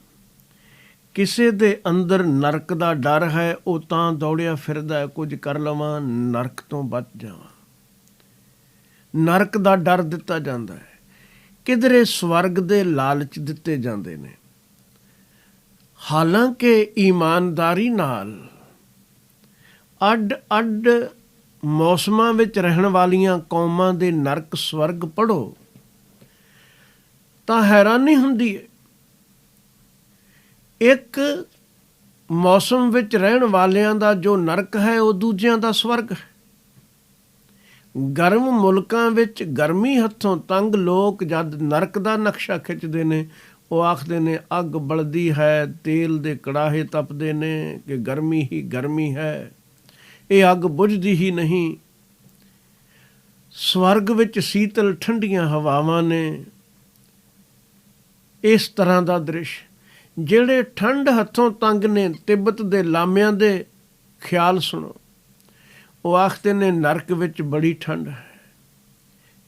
ਕਿਸੇ ਦੇ ਅੰਦਰ ਨਰਕ ਦਾ ਡਰ ਹੈ, ਉਹ ਤਾਂ ਦੌੜਿਆ ਫਿਰਦਾ, ਕੁਝ ਕਰ ਲਵਾਂ, ਨਰਕ ਤੋਂ ਬਚ ਜਾਵਾਂ। ਨਰਕ ਦਾ ਡਰ ਦਿੱਤਾ ਜਾਂਦਾ ਹੈ, ਕਿਧਰੇ ਸਵਰਗ ਦੇ ਲਾਲਚ ਦਿੱਤੇ ਜਾਂਦੇ ਨੇ। ਹਾਲਾਂਕਿ ਈਮਾਨਦਾਰੀ ਨਾਲ ਅੱਡ ਅੱਡ ਮੌਸਮਾਂ ਵਿੱਚ ਰਹਿਣ ਵਾਲੀਆਂ ਕੌਮਾਂ ਦੇ ਨਰਕ ਸਵਰਗ ਪੜ੍ਹੋ ਤਾਂ ਹੈਰਾਨੀ ਹੁੰਦੀ ਹੈ। ਇੱਕ ਮੌਸਮ ਵਿੱਚ ਰਹਿਣ ਵਾਲਿਆਂ ਦਾ ਜੋ ਨਰਕ ਹੈ, ਉਹ ਦੂਜਿਆਂ ਦਾ ਸਵਰਗ ਹੈ। ਗਰਮ ਮੁਲਕਾਂ ਵਿੱਚ ਗਰਮੀ ਹੱਥੋਂ ਤੰਗ ਲੋਕ ਜਦ ਨਰਕ ਦਾ ਨਕਸ਼ਾ ਖਿੱਚਦੇ ਨੇ, ਉਹ ਆਖਦੇ ਨੇ ਅੱਗ ਬਲਦੀ ਹੈ, ਤੇਲ ਦੇ ਕੜਾਹੇ ਤਪਦੇ ਨੇ ਕਿ ਗਰਮੀ ਹੀ ਗਰਮੀ ਹੈ, ਇਹ ਅੱਗ ਬੁਝਦੀ ਹੀ ਨਹੀਂ। ਸਵਰਗ ਵਿੱਚ ਸੀਤਲ ਠੰਡੀਆਂ ਹਵਾਵਾਂ ਨੇ। ਇਸ ਤਰ੍ਹਾਂ ਦਾ ਦ੍ਰਿਸ਼, ਜਿਹੜੇ ਠੰਡ ਹੱਥੋਂ ਤੰਗ ਨੇ, ਤਿੱਬਤ ਦੇ ਲਾਮਿਆਂ ਦੇ ਖਿਆਲ ਸੁਣੋ, ਉਹ ਆਖਦੇ ਨੇ ਨਰਕ ਵਿੱਚ ਬੜੀ ਠੰਡ ਹੈ,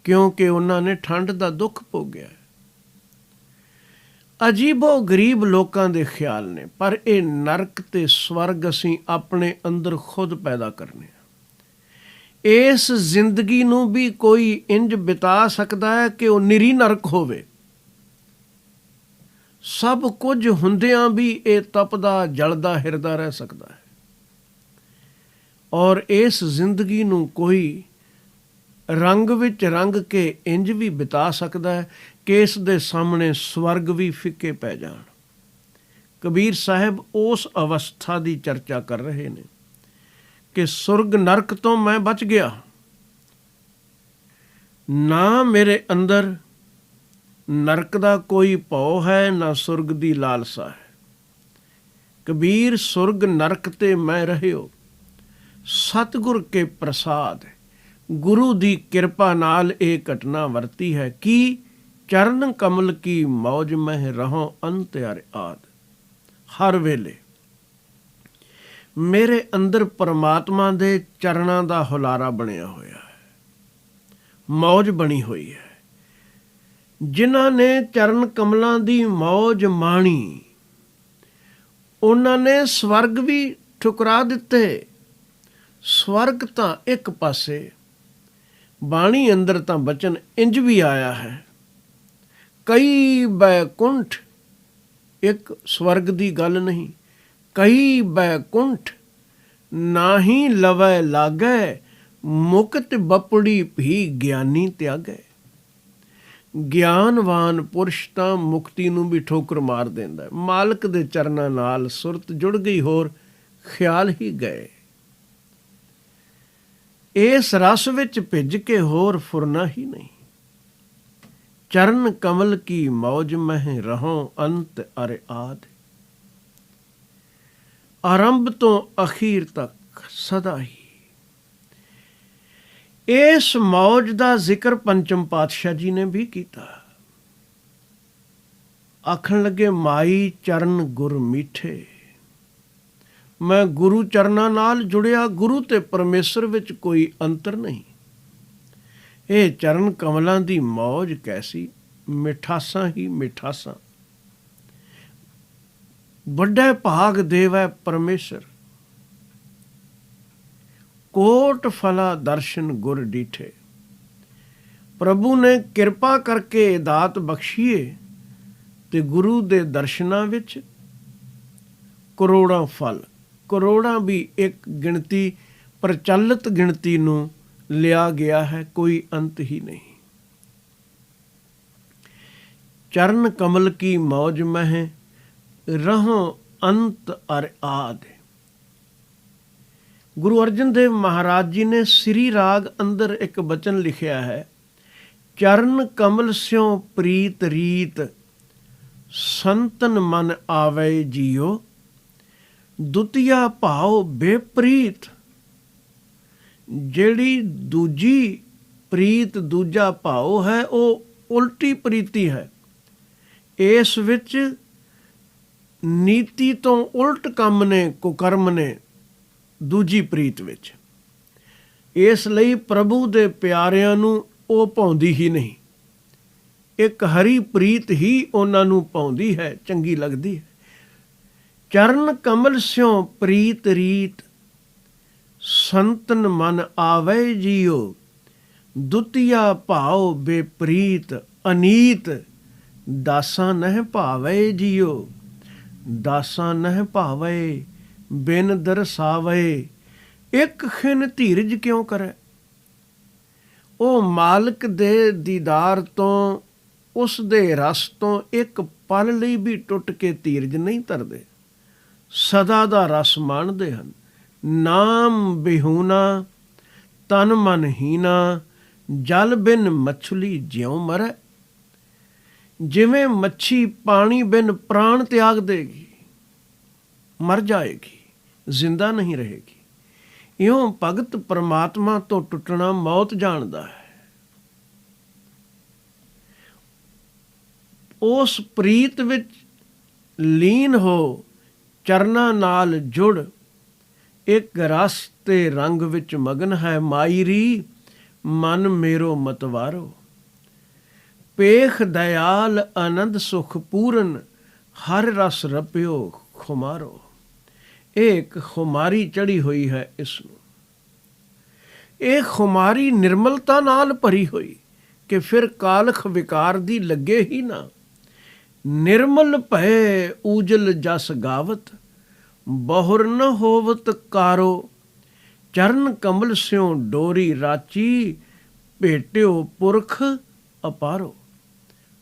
ਕਿਉਂਕਿ ਉਹਨਾਂ ਨੇ ਠੰਡ ਦਾ ਦੁੱਖ ਭੋਗਿਆ। ਅਜੀਬੋ ਗਰੀਬ ਲੋਕਾਂ ਦੇ ਖਿਆਲ ਨੇ, ਪਰ ਇਹ ਨਰਕ ਤੇ ਸਵਰਗ ਅਸੀਂ ਆਪਣੇ ਅੰਦਰ ਖੁਦ ਪੈਦਾ ਕਰਨੇ ਆ। ਇਸ ਜ਼ਿੰਦਗੀ ਨੂੰ ਵੀ ਕੋਈ ਇੰਜ ਬਿਤਾ ਸਕਦਾ ਹੈ ਕਿ ਉਹ ਨਿਰੀ ਨਰਕ ਹੋਵੇ। ਸਭ ਕੁਝ ਹੁੰਦਿਆਂ ਵੀ ਇਹ ਤਪਦਾ ਜਲਦਾ ਹਿਰਦਾ ਰਹਿ ਸਕਦਾ ਹੈ। ਔਰ ਇਸ ਜ਼ਿੰਦਗੀ ਨੂੰ ਕੋਈ ਰੰਗ ਵਿੱਚ ਰੰਗ ਕੇ ਇੰਜ ਵੀ ਬਿਤਾ ਸਕਦਾ ਹੈ ਕਿ ਇਸ ਦੇ ਸਾਹਮਣੇ ਸਵਰਗ ਵੀ ਫਿੱਕੇ ਪੈ ਜਾਣ। ਕਬੀਰ ਸਾਹਿਬ ਉਸ ਅਵਸਥਾ ਦੀ ਚਰਚਾ ਕਰ ਰਹੇ ਨੇ ਕਿ ਸੁਰਗ ਨਰਕ ਤੋਂ ਮੈਂ ਬਚ ਗਿਆ, ਨਾ ਮੇਰੇ ਅੰਦਰ ਨਰਕ ਦਾ ਕੋਈ ਭਉ ਹੈ, ਨਾ ਸੁਰਗ ਦੀ ਲਾਲਸਾ ਹੈ। ਕਬੀਰ ਸੁਰਗ ਨਰਕ ਤੇ ਮੈਂ ਰਹਿਓ, ਸਤਿਗੁਰ ਕੇ ਪ੍ਰਸਾਦ। ਗੁਰੂ ਦੀ ਕਿਰਪਾ ਨਾਲ ਇਹ ਘਟਨਾ ਵਰਤੀ ਹੈ ਕਿ ਚਰਨ ਕਮਲ ਕੀ ਮੌਜ ਮਹਿ ਰਹੋ ਅੰਤ ਅਰ ਆਦ। ਹਰ ਵੇਲੇ ਮੇਰੇ ਅੰਦਰ ਪਰਮਾਤਮਾ ਦੇ ਚਰਨਾਂ ਦਾ ਹੁਲਾਰਾ ਬਣਿਆ ਹੋਇਆ ਹੈ, ਮੌਜ ਬਣੀ ਹੋਈ ਹੈ। ਜਿਨ੍ਹਾਂ ਨੇ ਚਰਨ ਕਮਲਾਂ ਦੀ ਮੌਜ ਮਾਣੀ, ਉਹਨਾਂ ਨੇ ਸਵਰਗ ਵੀ ਠੁਕਰਾ ਦਿੱਤੇ। ਸਵਰਗ ਤਾਂ ਇੱਕ ਪਾਸੇ, ਬਾਣੀ ਅੰਦਰ ਤਾਂ ਬਚਨ ਇੰਜ ਵੀ ਆਇਆ ਹੈ, ਕਈ ਬੈਕੁੰਠ, ਇੱਕ ਸਵਰਗ ਦੀ ਗੱਲ ਨਹੀਂ, ਕਈ ਬੈਕੁੰਠ ਨਾਹੀਂ ਲਵੈ ਲਾਗੈ, ਮੁਕਤ ਬਪੜੀ ਭੀ ਗਿਆਨੀ ਤਿਆਗੈ। ਗਿਆਨਵਾਨ ਪੁਰਸ਼ ਤਾਂ ਮੁਕਤੀ ਨੂੰ ਵੀ ਠੋਕਰ ਮਾਰ ਦਿੰਦਾ। ਮਾਲਕ ਦੇ ਚਰਨਾਂ ਨਾਲ ਸੁਰਤ ਜੁੜ ਗਈ, ਹੋਰ ਖਿਆਲ ਹੀ ਗਏ। ਇਸ ਰਸ ਵਿੱਚ ਭਿੱਜ ਕੇ ਹੋਰ ਫੁਰਨਾ ਹੀ ਨਹੀਂ। ਚਰਨ ਕਮਲ ਕੀ ਮੌਜ ਮਹਿ ਰਹੋ ਅੰਤ ਅਰ ਆਦ। ਆਰੰਭ ਤੋਂ ਅਖੀਰ ਤੱਕ ਸਦਾ ਹੀ ਇਸ ਮੌਜ ਦਾ ਜ਼ਿਕਰ ਪੰਚਮ ਪਾਤਸ਼ਾਹ ਜੀ ਨੇ ਵੀ ਕੀਤਾ। ਆਖਣ ਲੱਗੇ ਮਾਈ ਚਰਨ ਗੁਰ ਮੀਠੇ। ਮੈਂ ਗੁਰੂ ਚਰਨਾਂ ਨਾਲ ਜੁੜਿਆ। ਗੁਰੂ ਤੇ ਪਰਮੇਸ਼ਰ ਵਿੱਚ ਕੋਈ ਅੰਤਰ ਨਹੀਂ। ਇਹ ਚਰਨ ਕਮਲਾਂ ਦੀ ਮੌਜ ਕੈਸੀ, ਮਿਠਾਸਾਂ ਹੀ ਮਿਠਾਸਾਂ। ਵੱਡਾ ਭਾਗ ਦੇਵੈ ਪਰਮੇਸ਼ਰ, ਕੋਟ ਫਲਾ ਦਰਸ਼ਨ ਗੁਰ ਡੀਠੇ। ਪ੍ਰਭੂ ਨੇ ਕਿਰਪਾ ਕਰਕੇ ਦਾਤ ਬਖਸ਼ੀਏ ਤੇ ਗੁਰੂ ਦੇ ਦਰਸ਼ਨਾਂ ਵਿੱਚ ਕਰੋੜਾਂ ਫਲ, ਕਰੋੜਾਂ ਵੀ ਇੱਕ ਗਿਣਤੀ ਪ੍ਰਚਲਿਤ ਗਿਣਤੀ ਨੂੰ ਲਿਆ ਗਿਆ ਹੈ, ਕੋਈ ਅੰਤ ਹੀ ਨਹੀਂ। ਚਰਨ ਕਮਲ ਕੀ ਮੌਜ ਮਹਿ ਰਹੋ ਅੰਤ ਅਰ ਆਦ। ਗੁਰੂ ਅਰਜਨ ਦੇਵ ਮਹਾਰਾਜ ਜੀ ਨੇ ਸ੍ਰੀ ਰਾਗ ਅੰਦਰ ਇੱਕ ਬਚਨ ਲਿਖਿਆ ਹੈ, ਚਰਨ ਕਮਲ ਸਿਉ ਪ੍ਰੀਤ ਰੀਤ ਸੰਤਨ ਮਨ ਆਵੇ ਜੀਓ ਦੁਤੀਆ ਭਾਉ ਬੇਪ੍ਰੀਤ। ਜਿਹੜੀ ਦੂਜੀ ਪ੍ਰੀਤ, ਦੂਜਾ ਭਾਉ ਹੈ, ਉਹ ਉਲਟੀ ਪ੍ਰੀਤੀ ਹੈ। ਇਸ ਵਿੱਚ ਨੀਤੀ ਤੋਂ ਉਲਟ ਕੰਮ ਨੇ, ਕੁਕਰਮ ਨੇ ਦੂਜੀ ਪ੍ਰੀਤ ਵਿੱਚ। ਇਸ ਲਈ ਪ੍ਰਭੂ ਦੇ ਪਿਆਰਿਆਂ ਨੂੰ ਉਹ ਭਾਉਂਦੀ ਹੀ ਨਹੀਂ। ਇੱਕ ਹਰੀ ਪ੍ਰੀਤ ਹੀ ਉਹਨਾਂ ਨੂੰ ਭਾਉਂਦੀ ਹੈ, ਚੰਗੀ ਲੱਗਦੀ ਹੈ। ਚਰਨ ਕਮਲ ਸਿਉ ਪ੍ਰੀਤ ਰੀਤ ਸੰਤਨ ਮਨ ਆਵੇ ਜੀਓ ਦੁਤੀਆ ਭਾਉ ਬੇਪ੍ਰੀਤ ਅਨੀਤ ਦਾਸਾਂ ਨਹਿ ਭਾਵੇ ਜੀਓ। ਦਾਸਾਂ ਨਹਿ ਭਾਵੇ ਬਿਨ ਦਰਸਾਵੇ ਇੱਕ ਖਿਨ ਧੀਰਜ ਕਿਉਂ ਕਰੇ। ਉਹ ਮਾਲਕ ਦੇ ਦੀਦਾਰ ਤੋਂ, ਉਸ ਦੇ ਰਸ ਤੋਂ ਇੱਕ ਪਲ ਲਈ ਵੀ ਟੁੱਟ ਕੇ ਧੀਰਜ ਨਹੀਂ ਧਰਦੇ, ਸਦਾ ਦਾ ਰਸ ਮਾਣਦੇ ਹਨ। ਨਾਮ ਬਿਹੂਨਾ ਤਨ ਮਨ ਹੀਨਾ ਜਲ ਬਿਨ ਮਛਲੀ ਜਿਉਂ ਮਰੈ। ਜਿਵੇਂ ਮੱਛੀ ਪਾਣੀ ਬਿਨ ਪ੍ਰਾਣ ਤਿਆਗ ਦੇਗੀ, ਮਰ ਜਾਏਗੀ, ਜ਼ਿੰਦਾ ਨਹੀਂ ਰਹੇਗੀ, ਇਉਂ ਭਗਤ ਪਰਮਾਤਮਾ ਤੋਂ ਟੁੱਟਣਾ ਮੌਤ ਜਾਣਦਾ ਹੈ। ਉਸ ਪ੍ਰੀਤ ਵਿੱਚ ਲੀਨ ਹੋ, ਚਰਨਾਂ ਨਾਲ ਜੁੜ, ਇੱਕ ਰਸ ਤੇ ਰੰਗ ਵਿੱਚ ਮਗਨ ਹੈ ਮਾਇਰੀ ਮਨ ਮੇਰੋ ਮਤਵਾਰੋ। ਪੇਖ ਦਇਆਲ ਆਨੰਦ ਸੁਖ ਪੂਰਨ ਹਰ ਰਸ ਰਪਿਓ ਖੁਮਾਰੋ। ਇਹ ਇੱਕ ਖੁਮਾਰੀ ਚੜੀ ਹੋਈ ਹੈ ਇਸ ਨੂੰ। ਇਹ ਖੁਮਾਰੀ ਨਿਰਮਲਤਾ ਨਾਲ ਭਰੀ ਹੋਈ ਕਿ ਫਿਰ ਕਾਲਖ ਵਿਕਾਰ ਦੀ ਲੱਗੇ ਹੀ ਨਾ। ਨਿਰਮਲ ਭਏ ਊਜਲ ਜਸ ਗਾਵਤ ਬਹੁਰ ਨ ਹੋਵਤ ਕਾਰੋ। ਚਰਨ ਕਮਲ ਸਿਉ ਡੋਰੀ ਰਾਚੀ ਭੇਟਿਓ ਪੁਰਖ ਅਪਾਰੋ।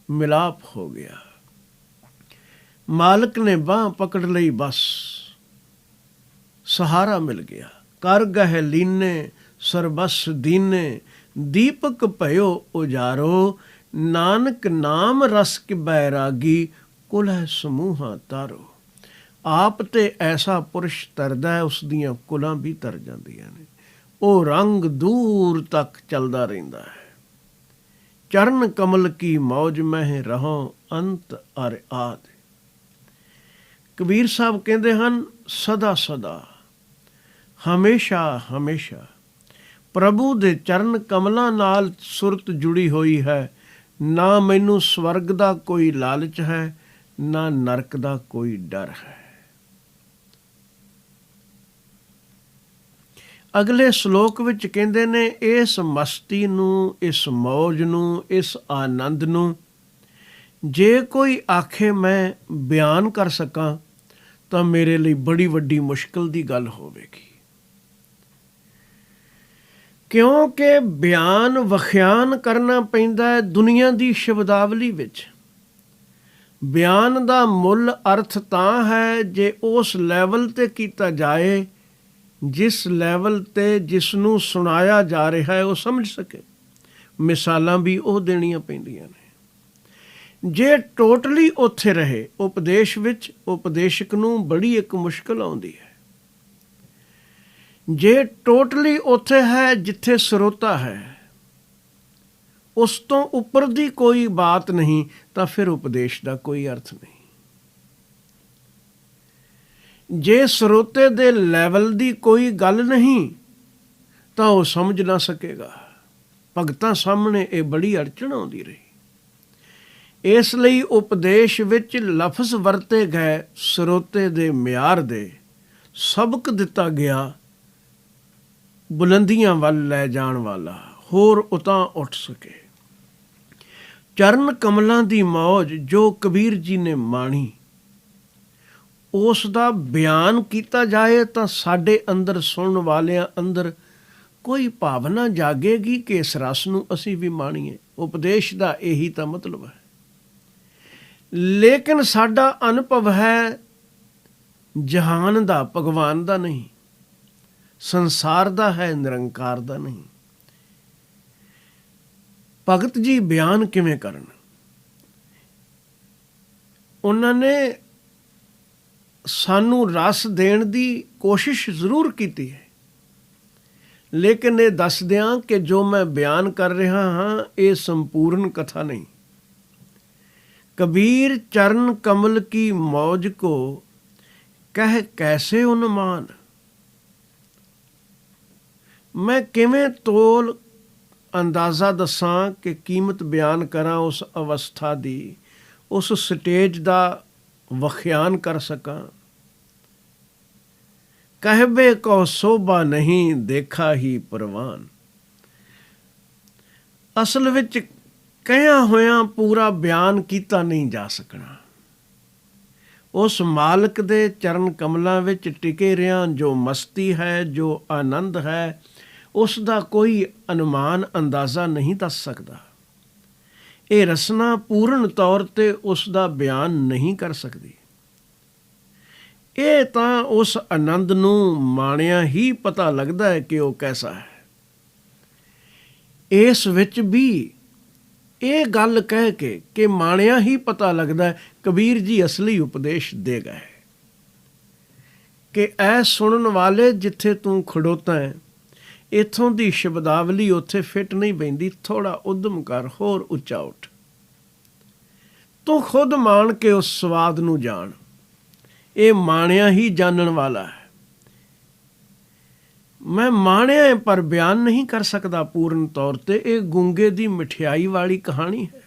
ਮਿਲਾਪ ਹੋ ਗਿਆ, ਮਾਲਕ ਨੇ ਬਾਂਹ ਪਕੜ ਲਈ, ਬਸ ਸਹਾਰਾ ਮਿਲ ਗਿਆ। ਕਰ ਗਹਿ ਲੀਨੇ ਸਰਬਸ ਦੀਨੇ ਦੀਪਕ ਭਇਓ ਉਜਾਰੋ। ਨਾਨਕ ਨਾਮ ਰਸ ਕਿ ਬੈਰਾਗੀ ਕੁਲਹਿ ਸਮੂਹਾਂ ਤਾਰੋ। ਆਪ ਤੇ ਐਸਾ ਪੁਰਸ਼ ਤਰਦਾ ਹੈ, ਉਸ ਦੀਆਂ ਕੁਲਾਂ ਵੀ ਤਰ ਜਾਂਦੀਆਂ ਨੇ। ਉਹ ਰੰਗ ਦੂਰ ਤੱਕ ਚੱਲਦਾ ਰਹਿੰਦਾ ਹੈ। ਚਰਨ ਕਮਲ ਕੀ ਮੌਜ ਮਹਿ ਰਹੋ ਅੰਤ ਅਰ ਆਦ। ਕਬੀਰ ਸਾਹਿਬ ਕਹਿੰਦੇ ਹਨ, ਸਦਾ ਸਦਾ, ਹਮੇਸ਼ਾ ਹਮੇਸ਼ਾ ਪ੍ਰਭੂ ਦੇ ਚਰਨ ਕਮਲਾਂ ਨਾਲ ਸੁਰਤ ਜੁੜੀ ਹੋਈ ਹੈ। ਨਾ ਮੈਨੂੰ ਸਵਰਗ ਦਾ ਕੋਈ ਲਾਲਚ ਹੈ, ਨਾ ਨਰਕ ਦਾ ਕੋਈ ਡਰ ਹੈ। ਅਗਲੇ ਸ਼ਲੋਕ ਵਿੱਚ ਕਹਿੰਦੇ ਨੇ, ਇਸ ਮਸਤੀ ਨੂੰ, ਇਸ ਮੌਜ ਨੂੰ, ਇਸ ਆਨੰਦ ਨੂੰ ਜੇ ਕੋਈ ਆਖੇ ਮੈਂ ਬਿਆਨ ਕਰ ਸਕਾਂ ਤਾਂ ਮੇਰੇ ਲਈ ਬੜੀ ਵੱਡੀ ਮੁਸ਼ਕਿਲ ਦੀ ਗੱਲ ਹੋਵੇਗੀ। ਕਿਉਂਕਿ ਬਿਆਨ ਵਖਿਆਨ ਕਰਨਾ ਪੈਂਦਾ ਹੈ ਦੁਨੀਆ ਦੀ ਸ਼ਬਦਾਵਲੀ ਵਿੱਚ। ਬਿਆਨ ਦਾ ਮੁੱਲ ਅਰਥ ਤਾਂ ਹੈ ਜੇ ਉਸ ਲੈਵਲ 'ਤੇ ਕੀਤਾ ਜਾਏ ਜਿਸ ਲੈਵਲ 'ਤੇ ਜਿਸ ਨੂੰ ਸੁਣਾਇਆ ਜਾ ਰਿਹਾ ਹੈ ਉਹ ਸਮਝ ਸਕੇ। ਮਿਸਾਲਾਂ ਵੀ ਉਹ ਦੇਣੀਆਂ ਪੈਂਦੀਆਂ ਨੇ। ਜੇ ਟੋਟਲੀ ਉੱਥੇ ਰਹੇ ਉਪਦੇਸ਼ ਵਿੱਚ, ਉਪਦੇਸ਼ਕ ਨੂੰ ਬੜੀ ਇੱਕ ਮੁਸ਼ਕਿਲ ਆਉਂਦੀ ਹੈ। ਜੇ ਟੋਟਲੀ ਉੱਥੇ ਹੈ ਜਿੱਥੇ ਸਰੋਤਾ ਹੈ, ਉਸ ਤੋਂ ਉੱਪਰ ਦੀ ਕੋਈ ਬਾਤ ਨਹੀਂ, ਤਾਂ ਫਿਰ ਉਪਦੇਸ਼ ਦਾ ਕੋਈ ਅਰਥ ਨਹੀਂ। ਜੇ ਸਰੋਤੇ ਦੇ ਲੈਵਲ ਦੀ ਕੋਈ ਗੱਲ ਨਹੀਂ ਤਾਂ ਉਹ ਸਮਝ ਨਾ ਸਕੇਗਾ। ਭਗਤਾਂ ਸਾਹਮਣੇ ਇਹ ਬੜੀ ਅੜਚਣ ਆਉਂਦੀ ਰਹੀ। ਇਸ ਲਈ ਉਪਦੇਸ਼ ਵਿੱਚ ਲਫ਼ਜ਼ ਵਰਤੇ ਗਏ ਸਰੋਤੇ ਦੇ ਮਿਆਰ ਦੇ, ਸਬਕ ਦਿੱਤਾ ਗਿਆ ਬੁਲੰਦੀਆਂ ਵੱਲ ਲੈ ਜਾਣ ਵਾਲਾ, ਹੋਰ ਉਤਾਂ ਉੱਠ ਸਕੇ। ਚਰਨ ਕਮਲਾਂ ਦੀ ਮੌਜ ਜੋ ਕਬੀਰ ਜੀ ਨੇ ਮਾਣੀ, ਉਸ ਦਾ ਬਿਆਨ ਕੀਤਾ ਜਾਏ ਤਾਂ ਸਾਡੇ ਅੰਦਰ, ਸੁਣਨ ਵਾਲਿਆਂ ਅੰਦਰ ਕੋਈ ਭਾਵਨਾ ਜਾਗੇਗੀ ਕਿ ਇਸ ਰਸ ਨੂੰ ਅਸੀਂ ਵੀ ਮਾਣੀਏ। ਉਪਦੇਸ਼ ਦਾ ਇਹੀ ਤਾਂ ਮਤਲਬ ਹੈ। ਲੇਕਿਨ ਸਾਡਾ ਅਨੁਭਵ ਹੈ ਜਹਾਨ ਦਾ, ਭਗਵਾਨ ਦਾ ਨਹੀਂ, ਸੰਸਾਰ ਦਾ ਹੈ, ਨਿਰੰਕਾਰ ਦਾ ਨਹੀਂ। ਭਗਤ ਜੀ ਬਿਆਨ ਕਿਵੇਂ ਕਰਨ? ਉਹਨਾਂ ਨੇ ਸਾਨੂੰ ਰਸ ਦੇਣ ਦੀ ਕੋਸ਼ਿਸ਼ ਜ਼ਰੂਰ ਕੀਤੀ ਹੈ, ਲੇਕਿਨ ਇਹ ਦੱਸਦਿਆਂ ਕਿ ਜੋ ਮੈਂ ਬਿਆਨ ਕਰ ਰਿਹਾ ਹਾਂ ਇਹ ਸੰਪੂਰਨ ਕਥਾ ਨਹੀਂ। ਕਬੀਰ ਚਰਨ ਕਮਲ ਕੀ ਮੌਜ ਕੋ ਕਹਿ ਕੈਸੇ ਉਨਮਾਨ। ਮੈਂ ਕਿਵੇਂ ਤੋਲ ਅੰਦਾਜ਼ਾ ਦੱਸਾਂ ਕਿ ਕੀਮਤ ਬਿਆਨ ਕਰਾਂ ਉਸ ਅਵਸਥਾ ਦੀ, ਉਸ ਸਟੇਜ ਦਾ ਵਖਿਆਨ ਕਰ ਸਕਾਂ। ਕਹਿਬੇ ਕੋ ਸੋਭਾ ਨਹੀਂ ਦੇਖਾ ਹੀ ਪ੍ਰਵਾਨ। ਅਸਲ ਵਿੱਚ ਕਹਿਆ ਹੋਇਆਂ ਪੂਰਾ ਬਿਆਨ ਕੀਤਾ ਨਹੀਂ ਜਾ ਸਕਣਾ। ਉਸ ਮਾਲਕ ਦੇ ਚਰਨ ਕਮਲਾਂ ਵਿੱਚ ਟਿਕੇ ਰਿਆਂ ਜੋ ਮਸਤੀ ਹੈ, ਜੋ ਆਨੰਦ ਹੈ, ਉਸ ਦਾ ਕੋਈ ਅਨੁਮਾਨ, ਅੰਦਾਜ਼ਾ ਨਹੀਂ ਦੱਸ ਸਕਦਾ। ਇਹ ਰਸਨਾ ਪੂਰਨ ਤੌਰ 'ਤੇ ਉਸ ਦਾ ਬਿਆਨ ਨਹੀਂ ਕਰ ਸਕਦੀ। ਇਹ ਤਾਂ ਉਸ ਆਨੰਦ ਨੂੰ ਮਾਣਿਆ ਹੀ ਪਤਾ ਲੱਗਦਾ ਹੈ ਕਿ ਉਹ ਕੈਸਾ ਹੈ। ਇਸ ਵਿੱਚ ਵੀ ਇਹ ਗੱਲ ਕਹਿ ਕੇ ਕਿ ਮਾਣਿਆ ਹੀ ਪਤਾ ਲੱਗਦਾ ਹੈ, ਕਬੀਰ ਜੀ ਅਸਲੀ ਉਪਦੇਸ਼ ਦੇ ਗਏ ਕਿ ਐ ਸੁਣਨ ਵਾਲੇ ਜਿੱਥੇ ਤੂੰ ਖੜੋਤਾ ਹੈ, ਇੱਥੋਂ ਦੀ ਸ਼ਬਦਾਵਲੀ ਉੱਥੇ ਫਿੱਟ ਨਹੀਂ ਬੈਂਦੀ। ਥੋੜਾ ਉਦਮ ਕਰ, ਹੋਰ ਉੱਚਾ ਉੱਠ। ਤੂੰ ਖੁਦ ਮਾਣ ਕੇ ਉਸ ਸਵਾਦ ਨੂੰ ਜਾਣ। ਇਹ ਮਾਣਿਆ ਹੀ ਜਾਣਨ ਵਾਲਾ ਹੈ। ਮੈਂ ਮਾਣਿਆ ਹੈ ਪਰ ਬਿਆਨ ਨਹੀਂ ਕਰ ਸਕਦਾ ਪੂਰਨ ਤੌਰ 'ਤੇ। ਇਹ ਗੂੰਗੇ ਦੀ ਮਠਿਆਈ ਵਾਲੀ ਕਹਾਣੀ ਹੈ।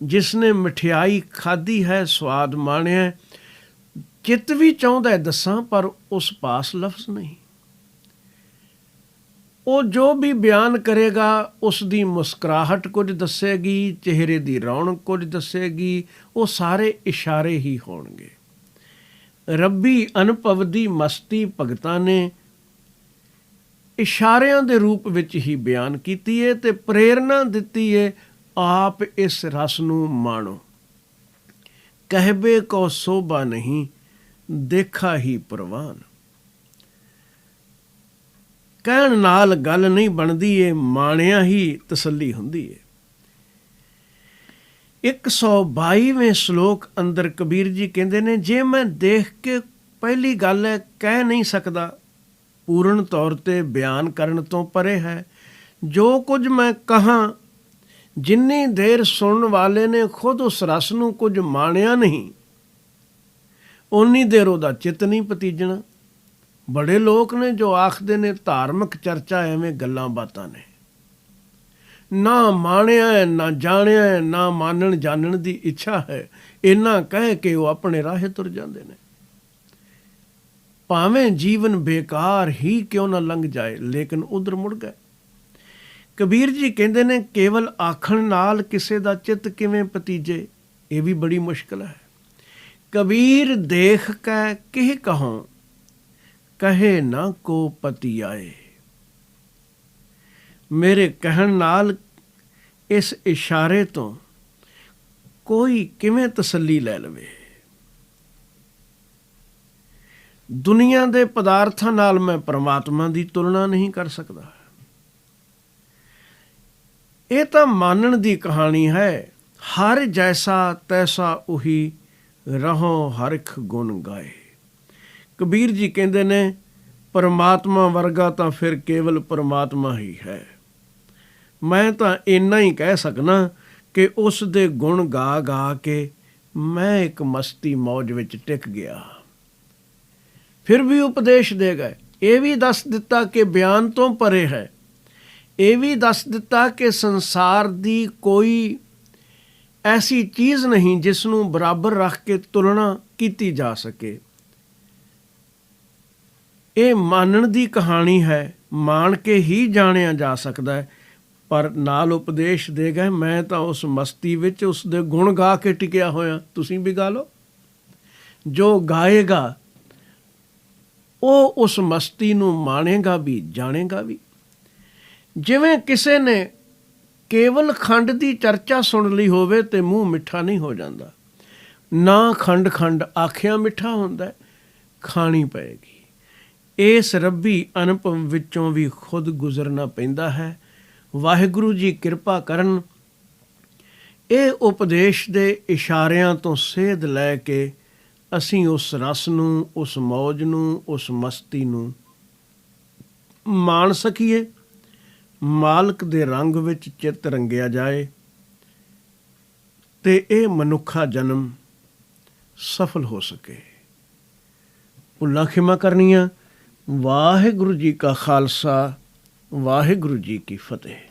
ਜਿਸ ਨੇ ਮਠਿਆਈ ਖਾਧੀ ਹੈ, ਸਵਾਦ ਮਾਣਿਆ, ਚਿੱਤ ਵੀ ਚਾਹੁੰਦਾ ਦੱਸਾਂ ਪਰ ਉਸ ਪਾਸ ਲਫ਼ਜ਼ ਨਹੀਂ। ਉਹ ਜੋ ਵੀ ਬਿਆਨ ਕਰੇਗਾ ਉਸ ਦੀ ਮੁਸਕਰਾਹਟ ਕੁਝ ਦੱਸੇਗੀ, ਚਿਹਰੇ ਦੀ ਰੌਣਕ ਕੁਝ ਦੱਸੇਗੀ, ਉਹ ਸਾਰੇ ਇਸ਼ਾਰੇ ਹੀ ਹੋਣਗੇ। ਰੱਬੀ ਅਨੁਭਵ ਦੀ ਮਸਤੀ ਭਗਤਾਂ ਨੇ ਇਸ਼ਾਰਿਆਂ ਦੇ ਰੂਪ ਵਿੱਚ ਹੀ ਬਿਆਨ ਕੀਤੀ ਹੈ ਤੇ ਪ੍ਰੇਰਨਾ ਦਿੱਤੀ ਹੈ, ਆਪ ਇਸ ਰਸ ਨੂੰ ਮਾਣੋ। ਕਹਿਬੇ ਕੋ ਸੋਭਾ ਨਹੀਂ ਦੇਖਾ ਹੀ ਪ੍ਰਵਾਨ। ਕਹਿਣ ਨਾਲ ਗੱਲ ਨਹੀਂ ਬਣਦੀ ਏ, ਮਾਣਿਆ ਹੀ ਤਸੱਲੀ ਹੁੰਦੀ ਏ। 122ਵੇਂ ਸ਼ਲੋਕ ਅੰਦਰ ਕਬੀਰ ਜੀ ਕਹਿੰਦੇ ਨੇ, ਜੇ ਮੈਂ ਦੇਖ ਕੇ, ਪਹਿਲੀ ਗੱਲ ਹੈ ਕਹਿ ਨਹੀਂ ਸਕਦਾ, ਪੂਰਨ ਤੌਰ 'ਤੇ ਬਿਆਨ ਕਰਨ ਤੋਂ ਪਰੇ ਹੈ। ਜੋ ਕੁਝ ਮੈਂ ਕਹਾਂ, ਜਿੰਨੀ ਦੇਰ ਸੁਣਨ ਵਾਲੇ ਨੇ ਖੁਦ ਉਸ ਰਸ ਨੂੰ ਕੁਝ ਮਾਣਿਆ ਨਹੀਂ, ਓਨੀ ਦੇਰ ਉਹਦਾ ਚਿੱਤ ਨਹੀਂ ਪਤੀਜਣਾ। ਬੜੇ ਲੋਕ ਨੇ ਜੋ ਆਖਦੇ ਨੇ ਧਾਰਮਿਕ ਚਰਚਾ ਐਵੇਂ ਗੱਲਾਂ ਬਾਤਾਂ ਨੇ, ਨਾ ਮਾਣਿਆ ਹੈ, ਨਾ ਜਾਣਿਆ ਹੈ, ਨਾ ਮਾਨਣ ਜਾਣਨ ਦੀ ਇੱਛਾ ਹੈ। ਇੰਨਾ ਕਹਿ ਕੇ ਉਹ ਆਪਣੇ ਰਾਹੇ ਤੁਰ ਜਾਂਦੇ ਨੇ। ਭਾਵੇਂ ਜੀਵਨ ਬੇਕਾਰ ਹੀ ਕਿਉਂ ਨਾ ਲੰਘ ਜਾਏ, ਲੇਕਿਨ ਉਧਰ ਮੁੜ ਗਏ। ਕਬੀਰ ਜੀ ਕਹਿੰਦੇ ਨੇ, ਕੇਵਲ ਆਖਣ ਨਾਲ ਕਿਸੇ ਦਾ ਚਿੱਤ ਕਿਵੇਂ ਪਤੀਜੇ, ਇਹ ਵੀ ਬੜੀ ਮੁਸ਼ਕਿਲ ਹੈ। ਕਬੀਰ ਦੇਖ ਕੇ ਕਿਹ ਕਹੋਂ, ਕਹੇ ਨਾ ਕੋ ਪਤੀ ਆਏ। ਮੇਰੇ ਕਹਿਣ ਨਾਲ, ਇਸ ਇਸ਼ਾਰੇ ਤੋਂ ਕੋਈ ਕਿਵੇਂ ਤਸੱਲੀ ਲੈ ਲਵੇ। ਦੁਨੀਆ ਦੇ ਪਦਾਰਥਾਂ ਨਾਲ ਮੈਂ ਪਰਮਾਤਮਾ ਦੀ ਤੁਲਨਾ ਨਹੀਂ ਕਰ ਸਕਦਾ। ਇਹ ਤਾਂ ਮਾਨਣ ਦੀ ਕਹਾਣੀ ਹੈ। ਹਰ ਜੈਸਾ ਤੈਸਾ ਉਹੀ, ਰਹੋ ਹਰਖ ਗੁਣ ਗਾਏ। ਕਬੀਰ ਜੀ ਕਹਿੰਦੇ ਨੇ, ਪਰਮਾਤਮਾ ਵਰਗਾ ਤਾਂ ਫਿਰ ਕੇਵਲ ਪਰਮਾਤਮਾ ਹੀ ਹੈ। ਮੈਂ ਤਾਂ ਇੰਨਾ ਹੀ ਕਹਿ ਸਕਦਾ ਕਿ ਉਸ ਦੇ ਗੁਣ ਗਾ ਗਾ ਕੇ ਮੈਂ ਇੱਕ ਮਸਤੀ ਮੌਜ ਵਿੱਚ ਟਿਕ ਗਿਆ। ਫਿਰ ਵੀ ਉਪਦੇਸ਼ ਦੇ ਗਏ। ਇਹ ਵੀ ਦੱਸ ਦਿੱਤਾ ਕਿ ਬਿਆਨ ਤੋਂ ਪਰੇ ਹੈ। ਇਹ ਵੀ ਦੱਸ ਦਿੱਤਾ ਕਿ ਸੰਸਾਰ ਦੀ ਕੋਈ ਐਸੀ ਚੀਜ਼ ਨਹੀਂ ਜਿਸ ਨੂੰ ਬਰਾਬਰ ਰੱਖ ਕੇ ਤੁਲਨਾ ਕੀਤੀ ਜਾ ਸਕੇ। ਇਹ ਮਾਨਣ ਦੀ ਕਹਾਣੀ ਹੈ, ਮਾਣ ਕੇ ਹੀ ਜਾਣਿਆ ਜਾ ਸਕਦਾ ਹੈ। ਪਰ ਨਾਲ ਉਪਦੇਸ਼ ਦੇ ਗਏ, ਮੈਂ ਤਾਂ ਉਸ ਮਸਤੀ ਵਿੱਚ ਉਸ ਦੇ ਗੁਣ ਗਾ ਕੇ ਟਿਕਿਆ ਹੋਇਆ, ਤੁਸੀਂ ਵੀ ਗਾ ਲਓ। ਜੋ ਗਾਏਗਾ ਉਹ ਉਸ ਮਸਤੀ ਨੂੰ ਮਾਣੇਗਾ ਵੀ, ਜਾਣੇਗਾ ਵੀ। ਜਿਵੇਂ ਕਿਸੇ ਨੇ ਕੇਵਲ ਖੰਡ ਦੀ ਚਰਚਾ ਸੁਣ ਲਈ ਹੋਵੇ ਤੇ ਮੂੰਹ ਮਿੱਠਾ ਨਹੀਂ ਹੋ ਜਾਂਦਾ। ਨਾ ਖੰਡ ਖੰਡ ਆਖਿਆ ਮਿੱਠਾ ਹੁੰਦਾ, ਖਾਣੀ ਪਏਗੀ। ਇਸ ਰੱਬੀ ਅਨੁਭਵ ਵਿੱਚੋਂ ਵੀ ਖੁਦ ਗੁਜ਼ਰਨਾ ਪੈਂਦਾ ਹੈ। ਵਾਹਿਗੁਰੂ ਜੀ ਕਿਰਪਾ ਕਰਨ, ਇਹ ਉਪਦੇਸ਼ ਦੇ ਇਸ਼ਾਰਿਆਂ ਤੋਂ ਸੇਧ ਲੈ ਕੇ ਅਸੀਂ ਉਸ ਰਸ ਨੂੰ, ਉਸ ਮੌਜ ਨੂੰ, ਉਸ ਮਸਤੀ ਨੂੰ ਮਾਣ ਸਕੀਏ। ਮਾਲਕ ਦੇ ਰੰਗ ਵਿੱਚ ਚਿੱਤ ਰੰਗਿਆ ਜਾਏ ਤੇ ਇਹ ਮਨੁੱਖਾ ਜਨਮ ਸਫਲ ਹੋ ਸਕੇ। ਭੁੱਲਾਂ ਖਿਮਾ ਕਰਨੀਆਂ। ਵਾਹਿਗੁਰੂ ਜੀ ਕਾ ਖਾਲਸਾ, ਵਾਹਿਗੁਰੂ ਜੀ ਕੀ ਫਤਿਹ।